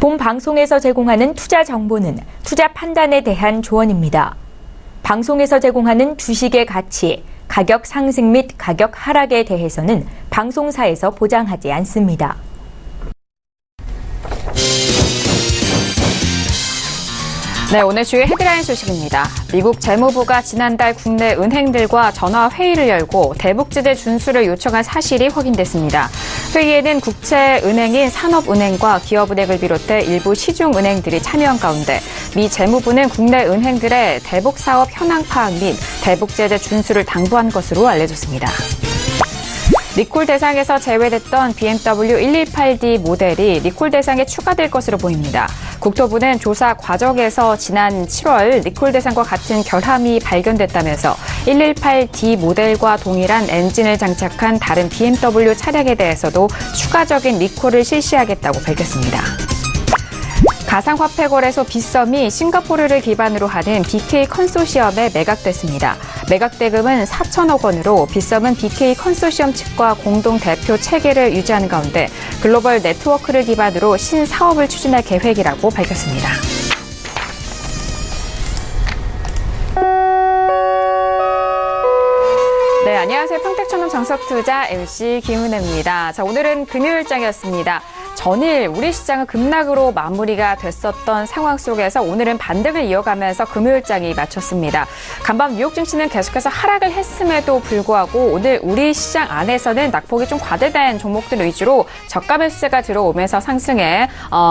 본 방송에서 제공하는 투자 정보는 투자 판단에 대한 조언입니다. 방송에서 제공하는 주식의 가치, 가격 상승 및 가격 하락에 대해서는 방송사에서 보장하지 않습니다. 네, 오늘 주요 헤드라인 소식입니다. 미국 재무부가 지난달 국내 은행들과 전화 회의를 열고 대북제재 준수를 요청한 사실이 확인됐습니다. 회의에는 국채은행인 산업은행과 기업은행을 비롯해 일부 시중은행들이 참여한 가운데 미 재무부는 국내 은행들의 대북사업 현황 파악 및 대북제재 준수를 당부한 것으로 알려졌습니다. 리콜 대상에서 제외됐던 BMW 118D 모델이 리콜 대상에 추가될 것으로 보입니다. 국토부는 조사 과정에서 지난 7월 리콜 대상과 같은 결함이 발견됐다면서 118D 모델과 동일한 엔진을 장착한 다른 BMW 차량에 대해서도 추가적인 리콜을 실시하겠다고 밝혔습니다. 가상화폐 거래소 빗썸이 싱가포르를 기반으로 하는 BK 컨소시엄에 매각됐습니다. 매각 대금은 4천억 원으로 빗썸은 BK 컨소시엄 측과 공동 대표 체계를 유지하는 가운데 글로벌 네트워크를 기반으로 신사업을 추진할 계획이라고 밝혔습니다. 네, 안녕하세요. 평택천홈 정석투자 MC 김은혜입니다. 자, 오늘은 금요일장이었습니다. 전일 우리 시장은 급락으로 마무리가 됐었던 상황 속에서 오늘은 반등을 이어가면서 금요일장이 마쳤습니다. 간밤 뉴욕 증시는 계속해서 하락을 했음에도 불구하고 오늘 우리 시장 안에서는 낙폭이 좀 과대된 종목들 위주로 저가 매수세가 들어오면서 상승에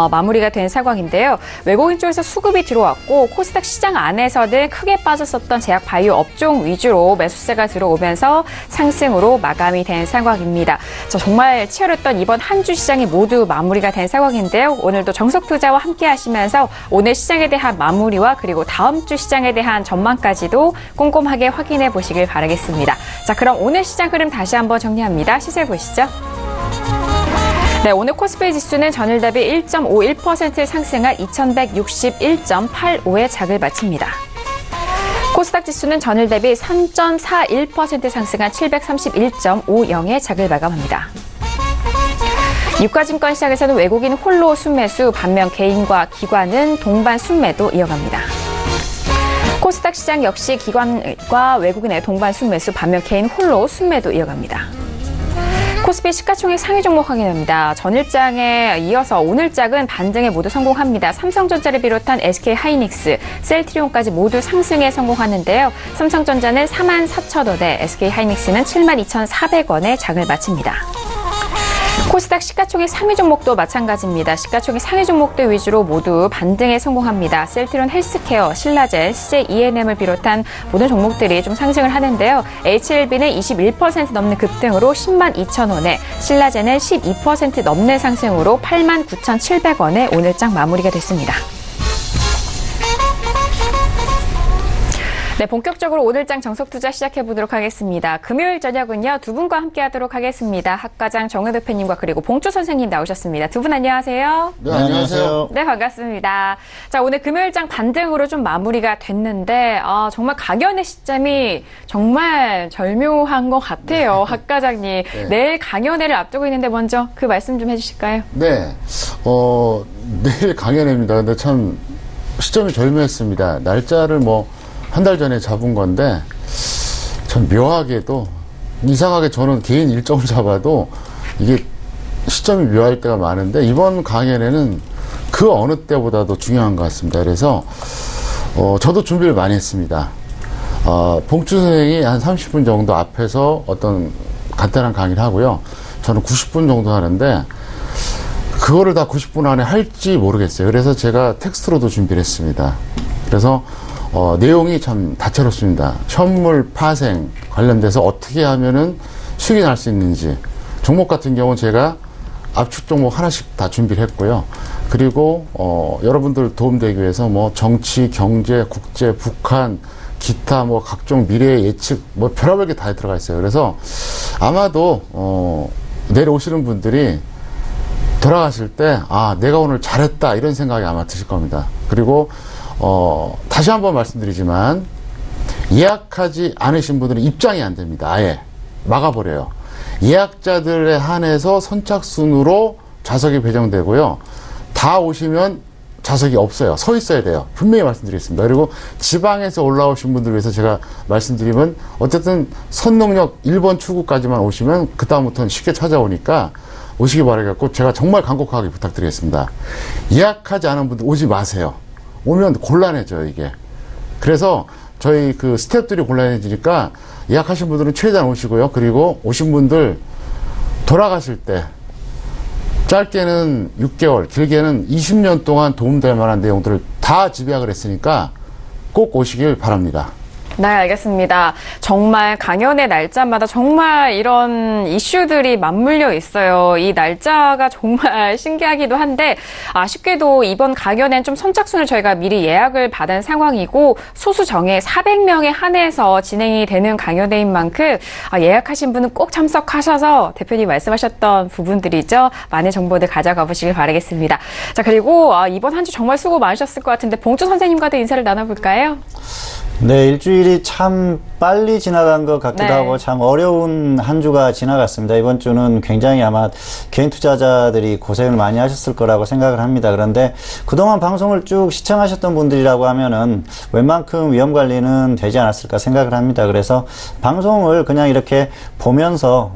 마무리가 된 상황인데요. 외국인 쪽에서 수급이 들어왔고 코스닥 시장 안에서는 크게 빠졌었던 제약 바이오 업종 위주로 매수세가 들어오면서 상승으로 마감이 된 상황입니다. 정말 치열했던 이번 한 주 시장이 모두 마무리가 된 상황인데요. 오늘도 정석투자와 함께 하시면서 오늘 시장에 대한 마무리와 그리고 다음 주 시장에 대한 전망까지도 꼼꼼하게 확인해 보시길 바라겠습니다. 자, 그럼 오늘 시장 흐름 다시 한번 정리합니다. 시세 보시죠. 네, 오늘 코스피 지수는 전일 대비 1.51% 상승한 2161.85의 장을 마칩니다. 코스닥 지수는 전일 대비 3.41% 상승한 731.50의 장을 마감합니다. 유가증권 시장에서는 외국인 홀로 순매수, 반면 개인과 기관은 동반 순매도 이어갑니다. 코스닥 시장 역시 기관과 외국인의 동반 순매수, 반면 개인 홀로 순매도 이어갑니다. 코스피 시가총액 상위 종목 확인합니다. 전일장에 이어서 오늘장은 반등에 모두 성공합니다. 삼성전자를 비롯한 SK하이닉스, 셀트리온까지 모두 상승에 성공하는데요. 삼성전자는 44,000원에, SK하이닉스는 72,400원에 장을 마칩니다. 코스닥 시가총액 상위 종목도 마찬가지입니다. 시가총액 상위 종목들 위주로 모두 반등에 성공합니다. 셀트리온 헬스케어, 신라젠, CJ ENM을 비롯한 모든 종목들이 좀 상승을 하는데요. HLB는 21% 넘는 급등으로 102,000원에, 신라젠은 12% 넘는 상승으로 89,700원에 오늘장 마무리가 됐습니다. 네, 본격적으로 오늘장 정석투자 시작해보도록 하겠습니다. 금요일 저녁은요, 두 분과 함께하도록 하겠습니다. 학과장 정은 대표님과 그리고 봉주 선생님 나오셨습니다. 두 분 안녕하세요. 네, 안녕하세요. 네, 반갑습니다. 자, 오늘 금요일장 반등으로 좀 마무리가 됐는데 정말 강연의 시점이 정말 절묘한 것 같아요. 학과장님. 네. 내일 강연회를 앞두고 있는데 먼저 그 말씀 좀 해주실까요? 네, 내일 강연회입니다. 근데 참 시점이 절묘했습니다. 날짜를 한 달 전에 잡은 건데, 참 묘하게도, 이상하게 저는 개인 일정을 잡아도 이게 시점이 묘할 때가 많은데, 이번 강연에는 그 어느 때보다도 중요한 것 같습니다. 그래서, 저도 준비를 많이 했습니다. 봉주 선생이 한 30분 정도 앞에서 어떤 간단한 강의를 하고요. 저는 90분 정도 하는데, 그거를 다 90분 안에 할지 모르겠어요. 그래서 제가 텍스트로도 준비를 했습니다. 그래서, 내용이 참 다채롭습니다. 현물 파생 관련돼서 어떻게 하면은 수익이 날 수 있는지, 종목 같은 경우는 제가 압축 종목 하나씩 다 준비를 했고요. 그리고 여러분들 도움되기 위해서 정치, 경제, 국제, 북한, 기타 각종 미래 예측 별의별 게 다 들어가 있어요. 그래서 아마도 내려오시는 분들이 돌아가실 때 내가 오늘 잘했다 이런 생각이 아마 드실 겁니다. 그리고 다시 한번 말씀드리지만, 예약하지 않으신 분들은 입장이 안 됩니다. 아예. 막아버려요. 예약자들에 한해서 선착순으로 좌석이 배정되고요. 다 오시면 좌석이 없어요. 서 있어야 돼요. 분명히 말씀드리겠습니다. 그리고 지방에서 올라오신 분들 위해서 제가 말씀드리면 어쨌든 선릉역 1번 출구까지만 오시면 그 다음부터는 쉽게 찾아오니까 오시기 바라겠고 제가 정말 간곡하게 부탁드리겠습니다. 예약하지 않은 분들 오지 마세요. 오면 곤란해져요, 이게. 그래서 저희 그 스태프들이 곤란해지니까 예약하신 분들은 최대한 오시고요. 그리고 오신 분들 돌아가실 때 짧게는 6개월, 길게는 20년 동안 도움될 만한 내용들을 다 집약을 했으니까 꼭 오시길 바랍니다. 네, 알겠습니다. 정말 강연의 날짜마다 정말 이런 이슈들이 맞물려 있어요. 이 날짜가 정말 신기하기도 한데 아쉽게도 이번 강연엔 좀 선착순을 저희가 미리 예약을 받은 상황이고 소수 정예 400명에 한해서 진행이 되는 강연회인 만큼 예약하신 분은 꼭 참석하셔서 대표님 말씀하셨던 부분들이죠. 많은 정보들 가져가 보시길 바라겠습니다. 자, 그리고 이번 한 주 정말 수고 많으셨을 것 같은데 봉주 선생님과도 인사를 나눠볼까요? 네, 일주일이 참 빨리 지나간 것 같기도 네. 하고 참 어려운 한 주가 지나갔습니다. 이번 주는 굉장히 아마 개인 투자자들이 고생을 많이 하셨을 거라고 생각을 합니다. 그런데 그동안 방송을 쭉 시청하셨던 분들이라고 하면은 웬만큼 위험 관리는 되지 않았을까 생각을 합니다. 그래서 방송을 그냥 이렇게 보면서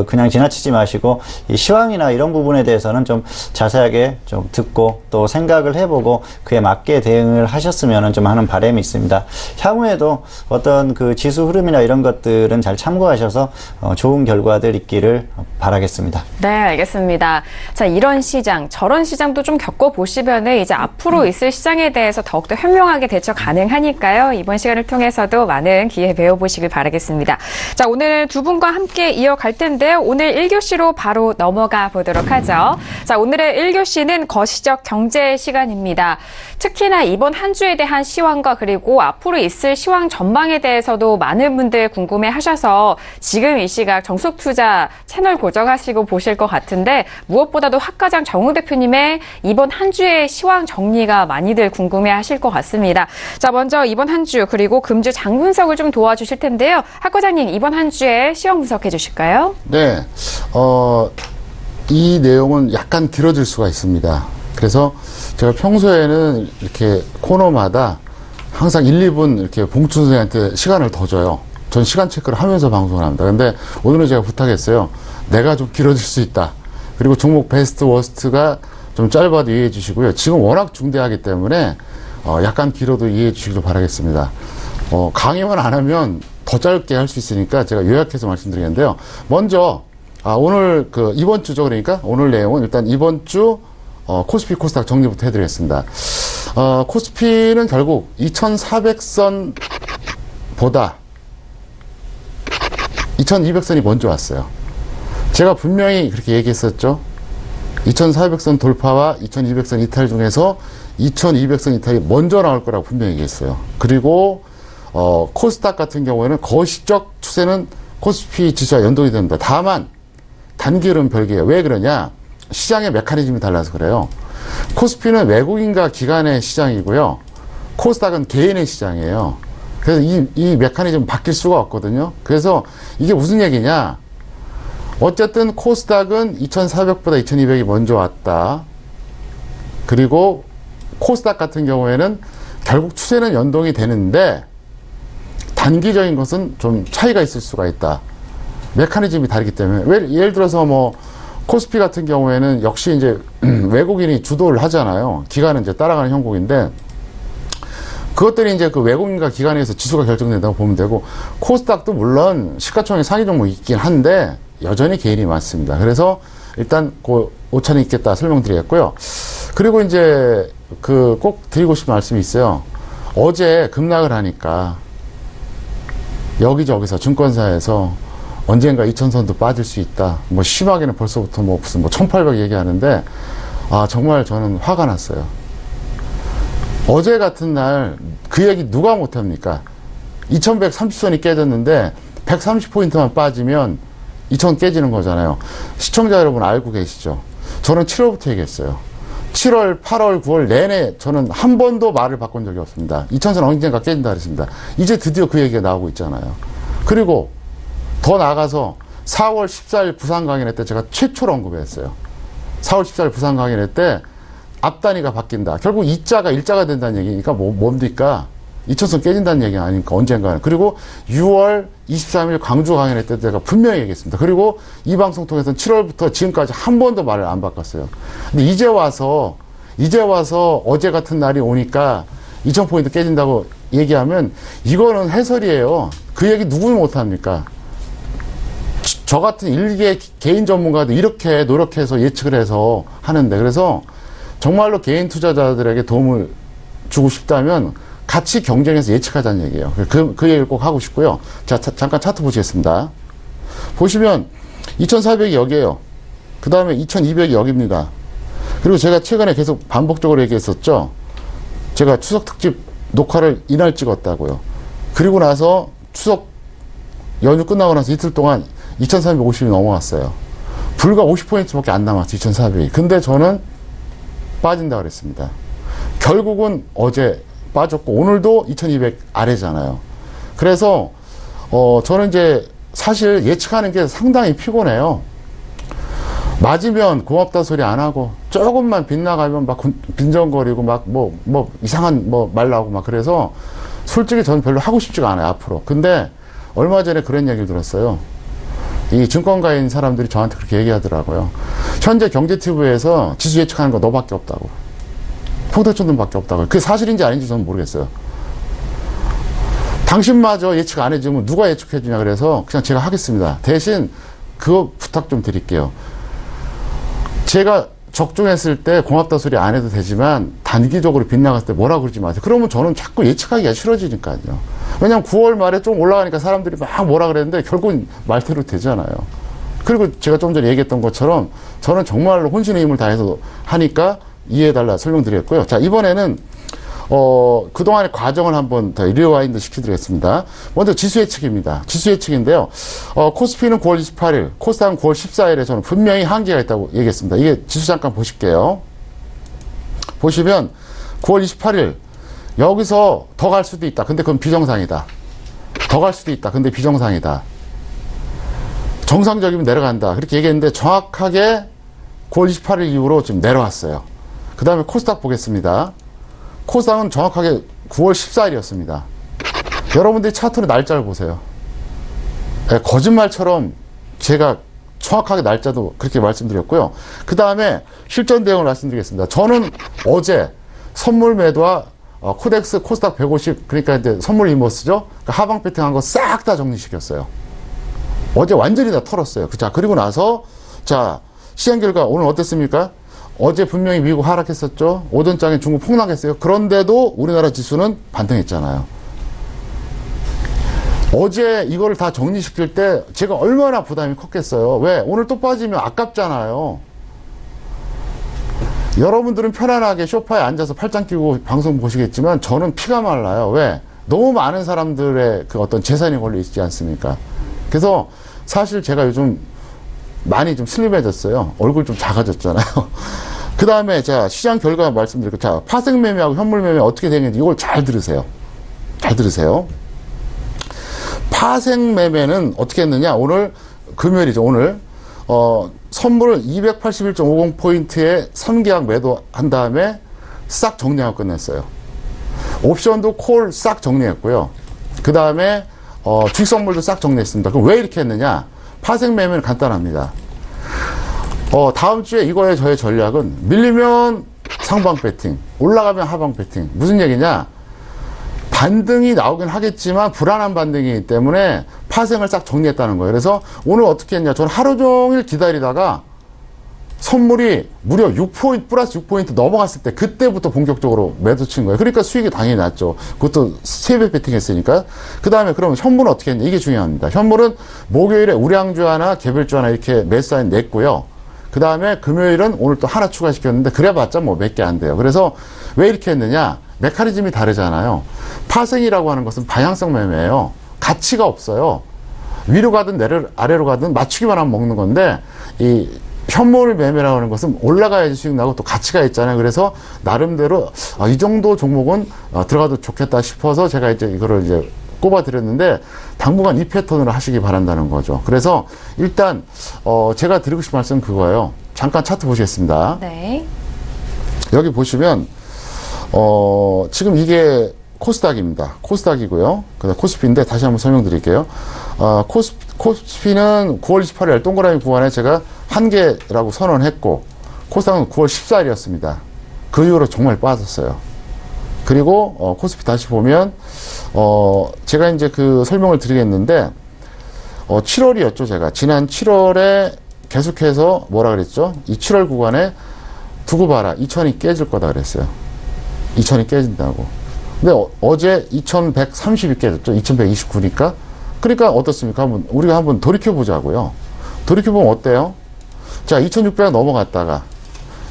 그냥 지나치지 마시고 이 시황이나 이런 부분에 대해서는 좀 자세하게 좀 듣고 또 생각을 해보고 그에 맞게 대응을 하셨으면 좀 하는 바람이 있습니다. 향후에도 어떤 그 지수 흐름이나 이런 것들은 잘 참고하셔서 좋은 결과들 있기를 바라겠습니다. 네, 알겠습니다. 자, 이런 시장, 저런 시장도 좀 겪어보시면은 이제 앞으로 있을 시장에 대해서 더욱더 현명하게 대처 가능하니까요. 이번 시간을 통해서도 많은 기회 배워보시길 바라겠습니다. 자, 오늘 두 분과 함께 이어갈 텐데요. 오늘 1교시로 바로 넘어가 보도록 하죠. 자, 오늘의 1교시는 거시적 경제 시간입니다. 특히나 이번 한 주에 대한 시황과 그리고 앞으로 있을 시황 전망에 대해서도 많은 분들 궁금해 하셔서 지금 이 시각 정석투자 채널 고정하시고 보실 것 같은데 무엇보다도 학과장 정우 대표님의 이번 한 주의 시황 정리가 많이들 궁금해 하실 것 같습니다. 자, 먼저 이번 한 주 그리고 금주 장 분석을 좀 도와주실 텐데요. 학과장님, 이번 한 주의 시황 분석해 주실까요? 네, 이 내용은 약간 길어질 수가 있습니다. 그래서 제가 평소에는 이렇게 코너마다 항상 1, 2분 이렇게 봉춘 선생님한테 시간을 더 줘요. 전 시간 체크를 하면서 방송을 합니다. 근데 오늘은 제가 부탁했어요. 내가 좀 길어질 수 있다. 그리고 종목 베스트 워스트가 좀 짧아도 이해해 주시고요. 지금 워낙 중대하기 때문에 약간 길어도 이해해 주시길 바라겠습니다. 강의만 안 하면 더 짧게 할 수 있으니까 제가 요약해서 말씀드리겠는데요. 먼저 오늘 이번 주죠. 그러니까 오늘 내용은 일단 이번 주 코스피 코스닥 정리부터 해드리겠습니다. 코스피는 결국 2400선보다 2200선이 먼저 왔어요. 제가 분명히 그렇게 얘기했었죠. 2400선 돌파와 2200선 이탈 중에서 2200선 이탈이 먼저 나올 거라고 분명히 얘기했어요. 그리고 코스닥 같은 경우에는 거시적 추세는 코스피 지수와 연동이 됩니다. 다만 단기일은 별개예요. 왜 그러냐? 시장의 메커니즘이 달라서 그래요. 코스피는 외국인과 기관의 시장이고요. 코스닥은 개인의 시장이에요. 그래서 이 메커니즘 바뀔 수가 없거든요. 그래서 이게 무슨 얘기냐? 어쨌든 코스닥은 2400보다 2200이 먼저 왔다. 그리고 코스닥 같은 경우에는 결국 추세는 연동이 되는데 단기적인 것은 좀 차이가 있을 수가 있다. 메커니즘이 다르기 때문에. 예를 들어서 코스피 같은 경우에는 역시 이제 외국인이 주도를 하잖아요. 기관은 이제 따라가는 형국인데 그것들이 이제 그 외국인과 기관에 의해서 지수가 결정된다고 보면 되고 코스닥도 물론 시가총액 상위 종목이 있긴 한데 여전히 개인이 많습니다. 그래서 일단 그 오차는 있겠다 설명드리겠고요. 그리고 이제 꼭 드리고 싶은 말씀이 있어요. 어제 급락을 하니까 여기저기서 증권사에서 언젠가 2000선도 빠질 수 있다. 심하게는 벌써부터 무슨 1800 얘기하는데, 정말 저는 화가 났어요. 어제 같은 날 그 얘기 누가 못합니까? 2130선이 깨졌는데 130포인트만 빠지면 2000 깨지는 거잖아요. 시청자 여러분 알고 계시죠? 저는 7월부터 얘기했어요. 7월, 8월, 9월 내내 저는 한 번도 말을 바꾼 적이 없습니다. 2000선 언젠가 깨진다 그랬습니다. 이제 드디어 그 얘기가 나오고 있잖아요. 그리고 더 나아가서 4월 14일 부산 강연회 때 제가 최초로 언급했어요. 4월 14일 부산 강연회 때 앞단위가 바뀐다. 결국 이자가 일자가 된다는 얘기니까 뭡니까? 이천선 깨진다는 얘기 아닙니까? 언젠가는. 그리고 6월 23일 광주 강연회 때 제가 분명히 얘기했습니다. 그리고 이 방송 통해서는 7월부터 지금까지 한 번도 말을 안 바꿨어요. 근데 이제 와서 어제 같은 날이 오니까 2000포인트 깨진다고 얘기하면 이거는 해설이에요. 그 얘기 누구는 못합니까? 저 같은 일개 개인 전문가도 이렇게 노력해서 예측을 해서 하는데, 그래서 정말로 개인 투자자들에게 도움을 주고 싶다면 같이 경쟁해서 예측하자는 얘기예요. 그 얘기를 꼭 하고 싶고요. 자, 잠깐 차트 보시겠습니다. 보시면 2400이 여기에요. 그 다음에 2200이 여기입니다. 그리고 제가 최근에 계속 반복적으로 얘기했었죠. 제가 추석 특집 녹화를 이날 찍었다고요. 그리고 나서 추석 연휴 끝나고 나서 이틀 동안 2350이 넘어왔어요. 불과 50포인트밖에 안 남았어요. 2400이. 근데 저는 빠진다 그랬습니다. 결국은 어제 빠졌고 오늘도 2200 아래잖아요. 그래서 저는 이제 사실 예측하는 게 상당히 피곤해요. 맞으면 고맙다 소리 안 하고 조금만 빗나가면 막 빈정거리고 막 뭐 이상한 말 나오고 막, 그래서 솔직히 저는 별로 하고 싶지가 않아요, 앞으로. 근데 얼마 전에 그런 얘기를 들었어요. 이 증권가인 사람들이 저한테 그렇게 얘기하더라고요. 현재 경제TV에서 지수 예측하는 거 너밖에 없다고. 평택촌들밖에 없다고. 그게 사실인지 아닌지 저는 모르겠어요. 당신마저 예측 안 해주면 누가 예측해주냐, 그래서 그냥 제가 하겠습니다. 대신 그거 부탁 좀 드릴게요. 제가 적중했을 때 고맙다 소리 안 해도 되지만 단기적으로 빗나갔을 때 뭐라 그러지 마세요. 그러면 저는 자꾸 예측하기가 싫어지니까요. 왜냐면 9월 말에 좀 올라가니까 사람들이 막 뭐라 그랬는데 결국은 말대로 되잖아요. 그리고 제가 좀 전에 얘기했던 것처럼 저는 정말로 혼신의 힘을 다해서 하니까 이해해달라 설명드렸고요. 자, 이번에는 그동안의 과정을 한번 더 리와인드 시켜드리겠습니다. 먼저 지수 예측입니다. 지수 예측인데요. 코스피는 9월 28일, 코스닥은 9월 14일에 저는 분명히 한계가 있다고 얘기했습니다. 이게 지수 잠깐 보실게요. 보시면 9월 28일, 여기서 더 갈 수도 있다. 근데 그건 비정상이다. 더 갈 수도 있다. 근데 비정상이다. 정상적이면 내려간다. 그렇게 얘기했는데 정확하게 9월 28일 이후로 지금 내려왔어요. 그 다음에 코스닥 보겠습니다. 코스닥은 정확하게 9월 14일이었습니다. 여러분들이 차트로 날짜를 보세요. 네, 거짓말처럼 제가 정확하게 날짜도 그렇게 말씀드렸고요. 그 다음에 실전 대응을 말씀드리겠습니다. 저는 어제 선물 매도와 코덱스 코스닥 150, 그러니까 이제 선물 인버스죠. 그러니까 하방 배팅한 거 싹 다 정리시켰어요. 어제 완전히 다 털었어요. 자, 그리고 나서 자, 시장 결과 오늘 어땠습니까? 어제 분명히 미국 하락했었죠. 오전장에 중국 폭락했어요. 그런데도 우리나라 지수는 반등했잖아요. 어제 이거를 다 정리시킬 때 제가 얼마나 부담이 컸겠어요. 왜? 오늘 또 빠지면 아깝잖아요. 여러분들은 편안하게 소파에 앉아서 팔짱 끼고 방송 보시겠지만 저는 피가 말라요. 왜? 너무 많은 사람들의 그 어떤 재산이 걸려 있지 않습니까? 그래서 사실 제가 요즘 많이 좀 슬림해졌어요. 얼굴 좀 작아졌잖아요. 그 다음에 자, 시장 결과 말씀드릴게요. 자, 파생 매매하고 현물 매매 어떻게 되는지 이걸 잘 들으세요. 잘 들으세요. 파생 매매는 어떻게 했느냐? 오늘 금요일이죠. 오늘 선물을 281.50포인트에 선계약 매도한 다음에 싹 정리하고 끝냈어요. 옵션도 콜 싹 정리했고요. 그 다음에 주식 선물도 싹 정리했습니다. 그럼 왜 이렇게 했느냐? 파생 매매는 간단합니다. 다음 주에 이거의 저의 전략은 밀리면 상방 배팅, 올라가면 하방 배팅. 무슨 얘기냐? 반등이 나오긴 하겠지만 불안한 반등이기 때문에 파생을 싹 정리했다는 거예요. 그래서 오늘 어떻게 했냐? 저는 하루 종일 기다리다가 선물이 무려 6포인트, 플러스 6포인트 넘어갔을 때 그때부터 본격적으로 매도 친 거예요. 그러니까 수익이 당연히 났죠. 그것도 3배 배팅했으니까. 그 다음에 그럼 현물은 어떻게 했냐? 이게 중요합니다. 현물은 목요일에 우량주 하나, 개별주 하나 이렇게 매수사인 냈고요. 그 다음에 금요일은 오늘 또 하나 추가시켰는데 그래봤자 뭐 몇 개 안 돼요. 그래서 왜 이렇게 했느냐? 메커니즘이 다르잖아요. 파생이라고 하는 것은 방향성 매매예요. 가치가 없어요. 위로 가든 아래로 가든 맞추기만 하면 먹는 건데 이 현물 매매라고 하는 것은 올라가야지 수익 나고 또 가치가 있잖아요. 그래서 나름대로 이 정도 종목은 들어가도 좋겠다 싶어서 제가 이제 이거를 이제 꼽아드렸는데 당분간 이 패턴으로 하시기 바란다는 거죠. 그래서 일단 제가 드리고 싶은 말씀은 그거예요. 잠깐 차트 보시겠습니다. 네. 여기 보시면 지금 이게 코스닥입니다. 코스닥이고요. 그다음 코스피인데 다시 한번 설명드릴게요. 코스피는 9월 28일 동그라미 구간에 제가 한계라고 선언했고 코스닥은 9월 14일이었습니다. 그 이후로 정말 빠졌어요. 그리고 코스피 다시 보면 제가 이제 그 설명을 드리겠는데 7월이었죠. 제가 지난 7월에 계속해서 뭐라 그랬죠? 이 7월 구간에 두고 봐라. 2000이 깨질 거다 그랬어요. 2000이 깨진다고. 근데 어제 2130이 깨졌죠. 2129니까. 그러니까 어떻습니까? 우리가 한번 돌이켜보자고요. 돌이켜보면 어때요? 자, 2600 넘어갔다가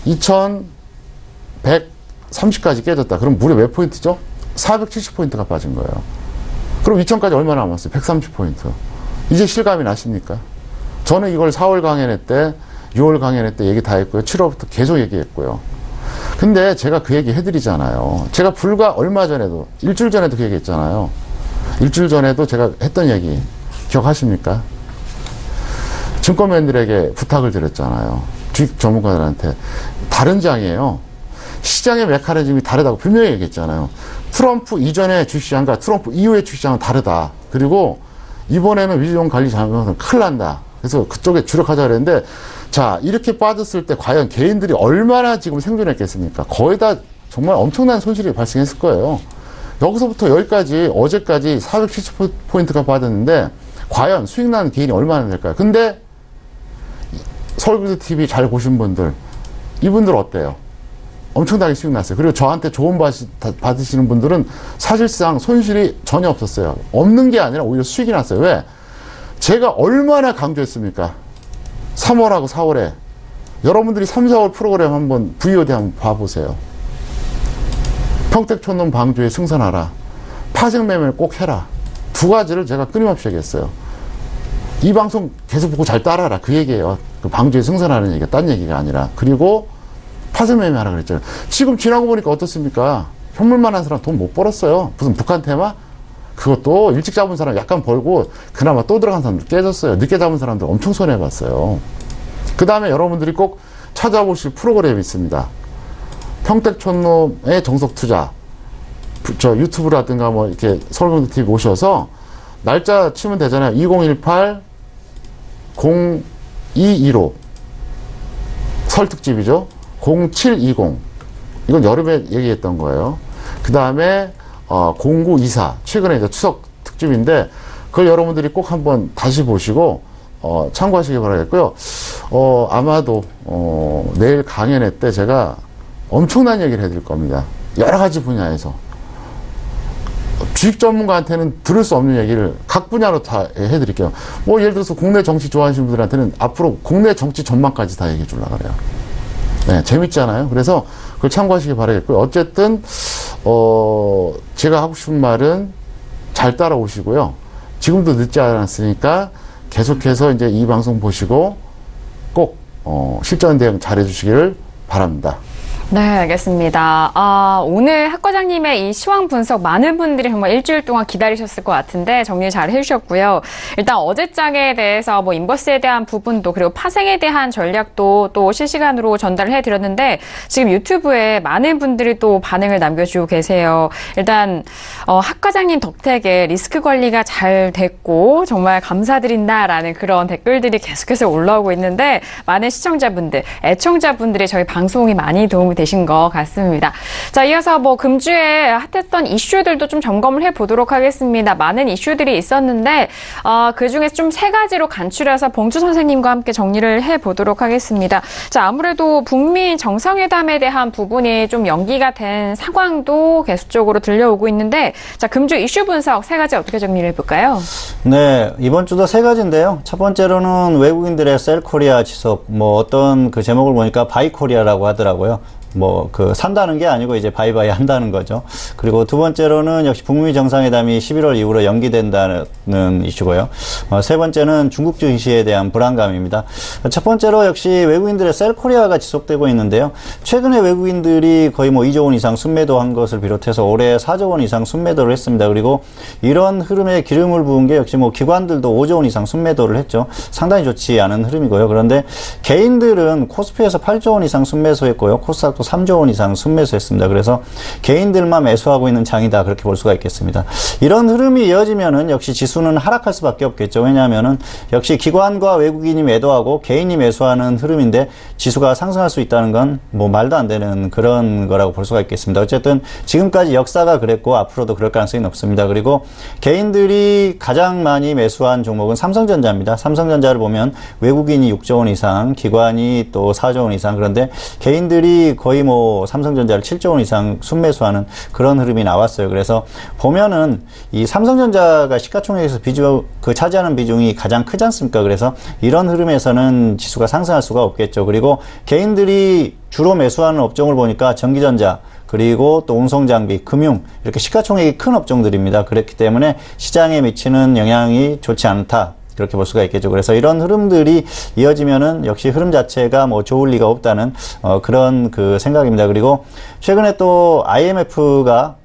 2130까지 깨졌다. 그럼 무려 몇 포인트죠? 470포인트가 빠진 거예요. 그럼 2000까지 얼마나 남았어요? 130포인트. 이제 실감이 나십니까? 저는 이걸 4월 강연회 때, 6월 강연회 때 얘기 다 했고요. 7월부터 계속 얘기했고요. 근데 제가 그 얘기 해드리잖아요. 제가 불과 얼마 전에도, 일주일 전에도 그 얘기 했잖아요. 일주일 전에도 제가 했던 얘기 기억하십니까? 증권맨들에게 부탁을 드렸잖아요. 주식 전문가들한테. 다른 장이에요. 시장의 메커니즘이 다르다고 분명히 얘기했잖아요. 트럼프 이전의 주식시장과 트럼프 이후의 주식시장은 다르다. 그리고 이번에는 위험 관리 잘못하면 큰일 난다. 그래서 그쪽에 주력하자 그랬는데, 자, 이렇게 빠졌을 때 과연 개인들이 얼마나 지금 생존했겠습니까? 거의 다 정말 엄청난 손실이 발생했을 거예요. 여기서부터 여기까지, 어제까지 470포인트가 빠졌는데, 과연 수익 나는 개인이 얼마나 될까요? 근데, 서울구두 TV 잘 보신 분들, 이분들 어때요? 엄청나게 수익 났어요. 그리고 저한테 조언 받으시는 분들은 사실상 손실이 전혀 없었어요. 없는 게 아니라 오히려 수익이 났어요. 왜? 제가 얼마나 강조했습니까? 3월하고 4월에. 여러분들이 3, 4월 프로그램 한번 VOD 한번 봐보세요. 평택촌놈 방주에 승선하라. 파생매매를 꼭 해라. 두 가지를 제가 끊임없이 얘기했어요. 이 방송 계속 보고 잘 따라라. 그 얘기예요. 그 방주에 승선하는 얘기가 딴 얘기가 아니라. 그리고 파생매매 하라 그랬잖아요. 지금 지나고 보니까 어떻습니까? 현물만 한 사람 돈 못 벌었어요. 무슨 북한 테마? 그것도 일찍 잡은 사람 약간 벌고 그나마 또 들어간 사람들 깨졌어요. 늦게 잡은 사람들 엄청 손해봤어요. 그 다음에 여러분들이 꼭 찾아보실 프로그램이 있습니다. 평택촌놈의 정석투자. 저 유튜브라든가 뭐 이렇게 서울경제 TV 오셔서 날짜 치면 되잖아요. 2018 0215 설 특집이죠. 0720 이건 여름에 얘기했던 거예요. 그 다음에 0924 최근에 이제 추석 특집인데 그걸 여러분들이 꼭 한번 다시 보시고 참고하시기 바라겠고요. 아마도 내일 강연회 때 제가 엄청난 얘기를 해드릴 겁니다. 여러 가지 분야에서 주식 전문가한테는 들을 수 없는 얘기를 각 분야로 다 해드릴게요. 뭐 예를 들어서 국내 정치 좋아하시는 분들한테는 앞으로 국내 정치 전망까지 다 얘기해 주려고 그래요. 네, 재밌잖아요. 그래서 그걸 참고하시기 바라겠고요. 어쨌든 제가 하고 싶은 말은 잘 따라오시고요. 지금도 늦지 않았으니까 계속해서 이제 이 방송 보시고 꼭 실전 대응 잘 해주시기를 바랍니다. 네, 알겠습니다. 오늘 학 과장님의 이 시황 분석 많은 분들이 정말 일주일 동안 기다리셨을 것 같은데 정리 잘 해주셨고요. 일단 어제장에 대해서 뭐 인버스에 대한 부분도 그리고 파생에 대한 전략도 또 실시간으로 전달을 해드렸는데 지금 유튜브에 많은 분들이 또 반응을 남겨주고 계세요. 일단 학 과장님 덕택에 리스크 관리가 잘 됐고 정말 감사드린다라는 그런 댓글들이 계속해서 올라오고 있는데 많은 시청자분들, 애청자분들이 저희 방송이 많이 도움이 되신 것 같습니다. 자, 이어서 뭐 금주에 핫했던 이슈들도 좀 점검을 해보도록 하겠습니다. 많은 이슈들이 있었는데 그중에서 좀 세 가지로 간추려서 봉주 선생님과 함께 정리를 해보도록 하겠습니다. 자, 아무래도 북미 정상회담에 대한 부분이 좀 연기가 된 상황도 계속적으로 들려오고 있는데 자, 금주 이슈 분석 세 가지 어떻게 정리를 해볼까요? 네, 이번 주도 세 가지인데요. 첫 번째로는 외국인들의 셀코리아 지속, 뭐 어떤 그 제목을 보니까 바이코리아라고 하더라고요. 뭐 산다는 게 아니고 이제 바이바이 한다는 거죠. 그리고 두 번째로는 역시 북미 정상회담이 11월 이후로 연기된다는 이슈고요. 세 번째는 중국 증시에 대한 불안감입니다. 첫 번째로 역시 외국인들의 셀코리아가 지속되고 있는데요. 최근에 외국인들이 거의 뭐 2조 원 이상 순매도한 것을 비롯해서 올해 4조 원 이상 순매도를 했습니다. 그리고 이런 흐름에 기름을 부은 게 역시 뭐 기관들도 5조 원 이상 순매도를 했죠. 상당히 좋지 않은 흐름이고요. 그런데 개인들은 코스피에서 8조 원 이상 순매수했고요. 코스닥도 또 3조 원 이상 순매수했습니다. 그래서 개인들만 매수하고 있는 장이다 그렇게 볼 수가 있겠습니다. 이런 흐름이 이어지면은 역시 지수는 하락할 수밖에 없겠죠. 왜냐하면은 역시 기관과 외국인이 매도하고 개인이 매수하는 흐름인데 지수가 상승할 수 있다는 건 뭐 말도 안 되는 그런 거라고 볼 수가 있겠습니다. 어쨌든 지금까지 역사가 그랬고 앞으로도 그럴 가능성이 높습니다. 그리고 개인들이 가장 많이 매수한 종목은 삼성전자입니다. 삼성전자를 보면 외국인이 6조 원 이상, 기관이 또 4조 원 이상, 그런데 개인들이 거의 뭐 삼성전자를 7조 원 이상 순매수하는 그런 흐름이 나왔어요. 그래서 보면은 이 삼성전자가 시가총액에서 차지하는 비중이 가장 크지 않습니까? 그래서 이런 흐름에서는 지수가 상승할 수가 없겠죠. 그리고 개인들이 주로 매수하는 업종을 보니까 전기전자, 그리고 또 운송장비, 금융, 이렇게 시가총액이 큰 업종들입니다. 그렇기 때문에 시장에 미치는 영향이 좋지 않다. 그렇게 볼 수가 있겠죠. 그래서 이런 흐름들이 이어지면은 역시 흐름 자체가 뭐 좋을 리가 없다는 그런 그 생각입니다. 그리고 최근에 또 IMF가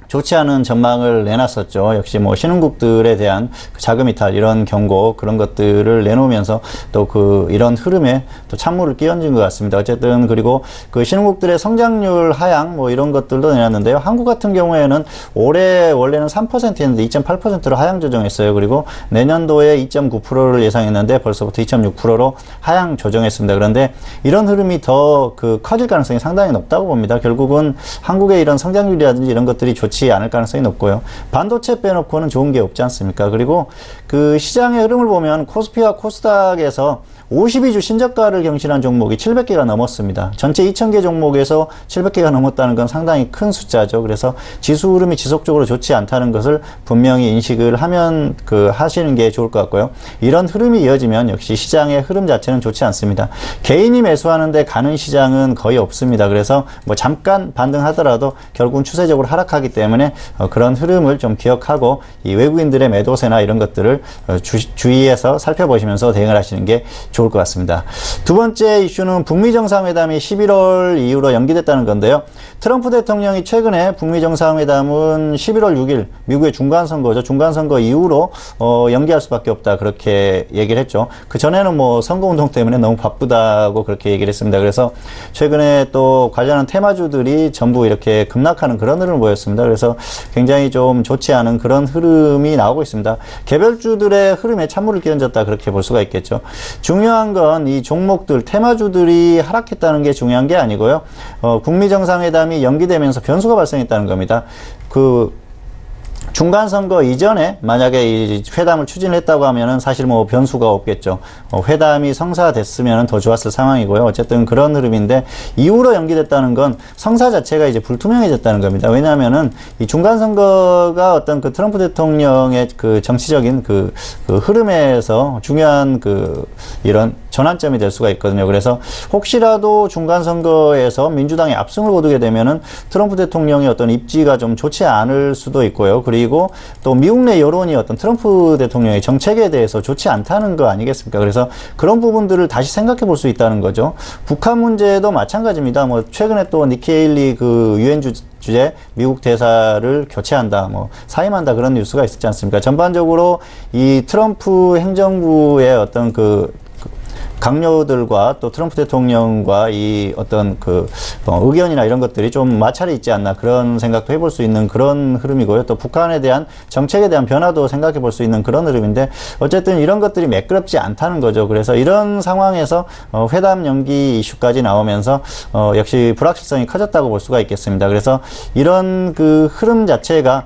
좋지 않은 전망을 내놨었죠. 역시 뭐 신흥국들에 대한 그 자금 이탈 이런 경고 그런 것들을 내놓으면서 또 이런 흐름에 또 찬물을 끼얹은 것 같습니다. 어쨌든 그리고 그 신흥국들의 성장률 하향 뭐 이런 것들도 내놨는데요. 한국 같은 경우에는 올해 원래는 3%였는데 2.8%로 하향 조정했어요. 그리고 내년도에 2.9%를 예상했는데 벌써부터 2.6%로 하향 조정했습니다. 그런데 이런 흐름이 더 커질 가능성이 상당히 높다고 봅니다. 결국은 한국의 이런 성장률이라든지 이런 것들이 좋지 않을 가능성이 높고요. 반도체 빼놓고는 좋은 게 없지 않습니까? 그리고 그 시장의 흐름을 보면 코스피와 코스닥에서 52주 신저가를 경신한 종목이 700개가 넘었습니다. 전체 2000개 종목에서 700개가 넘었다는 건 상당히 큰 숫자죠. 그래서 지수 흐름이 지속적으로 좋지 않다는 것을 분명히 인식을 하시는 게 좋을 것 같고요. 이런 흐름이 이어지면 역시 시장의 흐름 자체는 좋지 않습니다. 개인이 매수하는데 가는 시장은 거의 없습니다. 그래서 뭐 잠깐 반등하더라도 결국은 추세적으로 하락하기 때문에 그런 흐름을 좀 기억하고 이 외국인들의 매도세나 이런 것들을 주의해서 살펴보시면서 대응을 하시는 게 좋을 것 같습니다. 두 번째 이슈는 북미 정상회담이 11월 이후로 연기됐다는 건데요. 트럼프 대통령이 최근에 북미 정상회담은 11월 6일 미국의 중간선거죠. 중간선거 이후로 연기할 수밖에 없다 그렇게 얘기를 했죠. 그 전에는 뭐 선거운동 때문에 너무 바쁘다고 그렇게 얘기를 했습니다. 그래서 최근에 또 관련한 테마주들이 전부 이렇게 급락하는 그런 흐름을 보였습니다. 그래서 굉장히 좀 좋지 않은 그런 흐름이 나오고 있습니다. 개별주들의 흐름에 찬물을 끼얹었다 그렇게 볼 수가 있겠죠. 중요한 건 이 종목들, 테마주들이 하락했다는 게 중요한 게 아니고요. 북미 정상회담이 연기되면서 변수가 발생했다는 겁니다. 중간선거 이전에 만약에 이 회담을 추진했다고 하면은 사실 뭐 변수가 없겠죠. 회담이 성사됐으면 더 좋았을 상황이고요. 어쨌든 그런 흐름인데 이후로 연기됐다는 건 성사 자체가 이제 불투명해졌다는 겁니다. 왜냐하면은 이 중간선거가 어떤 그 트럼프 대통령의 그 정치적인 그 흐름에서 중요한 이런 전환점이 될 수가 있거든요. 그래서 혹시라도 중간선거에서 민주당이 압승을 거두게 되면은 트럼프 대통령의 어떤 입지가 좀 좋지 않을 수도 있고요. 그리고 또 미국 내 여론이 어떤 트럼프 대통령의 정책에 대해서 좋지 않다는 거 아니겠습니까? 그래서 그런 부분들을 다시 생각해 볼 수 있다는 거죠. 북한 문제도 마찬가지입니다. 뭐 최근에 또 니키 헤일리 유엔 주재 미국 대사를 교체한다, 뭐 사임한다 그런 뉴스가 있었지 않습니까? 전반적으로 이 트럼프 행정부의 어떤 강요들과 또 트럼프 대통령과 이 어떤 의견이나 이런 것들이 좀 마찰이 있지 않나 그런 생각도 해볼 수 있는 그런 흐름이고요. 또 북한에 대한 정책에 대한 변화도 생각해 볼 수 있는 그런 흐름인데 어쨌든 이런 것들이 매끄럽지 않다는 거죠. 그래서 이런 상황에서 회담 연기 이슈까지 나오면서 역시 불확실성이 커졌다고 볼 수가 있겠습니다. 그래서 이런 흐름 자체가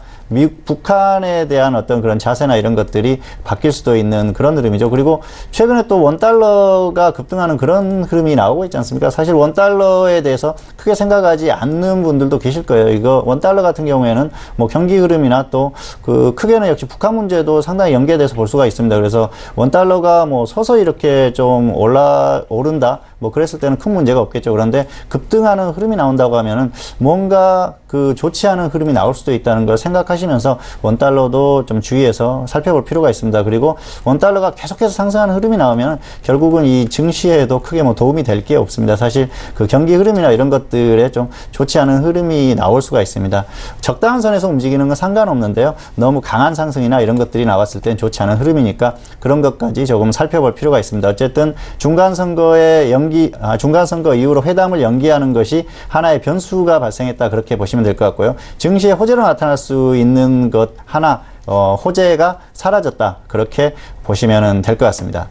북한에 대한 어떤 그런 자세나 이런 것들이 바뀔 수도 있는 그런 흐름이죠. 그리고 최근에 또 원달러가 급등하는 그런 흐름이 나오고 있지 않습니까? 사실 원달러에 대해서 크게 생각하지 않는 분들도 계실 거예요. 이거 원달러 같은 경우에는 뭐 경기 흐름이나 또 크게는 역시 북한 문제도 상당히 연계돼서 볼 수가 있습니다. 그래서 원달러가 뭐 서서히 이렇게 좀 오른다 뭐 그랬을 때는 큰 문제가 없겠죠. 그런데 급등하는 흐름이 나온다고 하면은 뭔가 좋지 않은 흐름이 나올 수도 있다는 걸 생각하시면서 원달러도 좀 주의해서 살펴볼 필요가 있습니다. 그리고 원달러가 계속해서 상승하는 흐름이 나오면 결국은 이 증시에도 크게 뭐 도움이 될 게 없습니다. 사실 경기 흐름이나 이런 것들에 좀 좋지 않은 흐름이 나올 수가 있습니다. 적당한 선에서 움직이는 건 상관없는데요. 너무 강한 상승이나 이런 것들이 나왔을 땐 좋지 않은 흐름이니까 그런 것까지 조금 살펴볼 필요가 있습니다. 어쨌든 중간 선거의 연기 중간 선거 이후로 회담을 연기하는 것이 하나의 변수가 발생했다 그렇게 보시면 될 것 같고요. 증시에 호재로 나타날 수 있는 것 하나 호재가 사라졌다 그렇게 보시면 될 것 같습니다.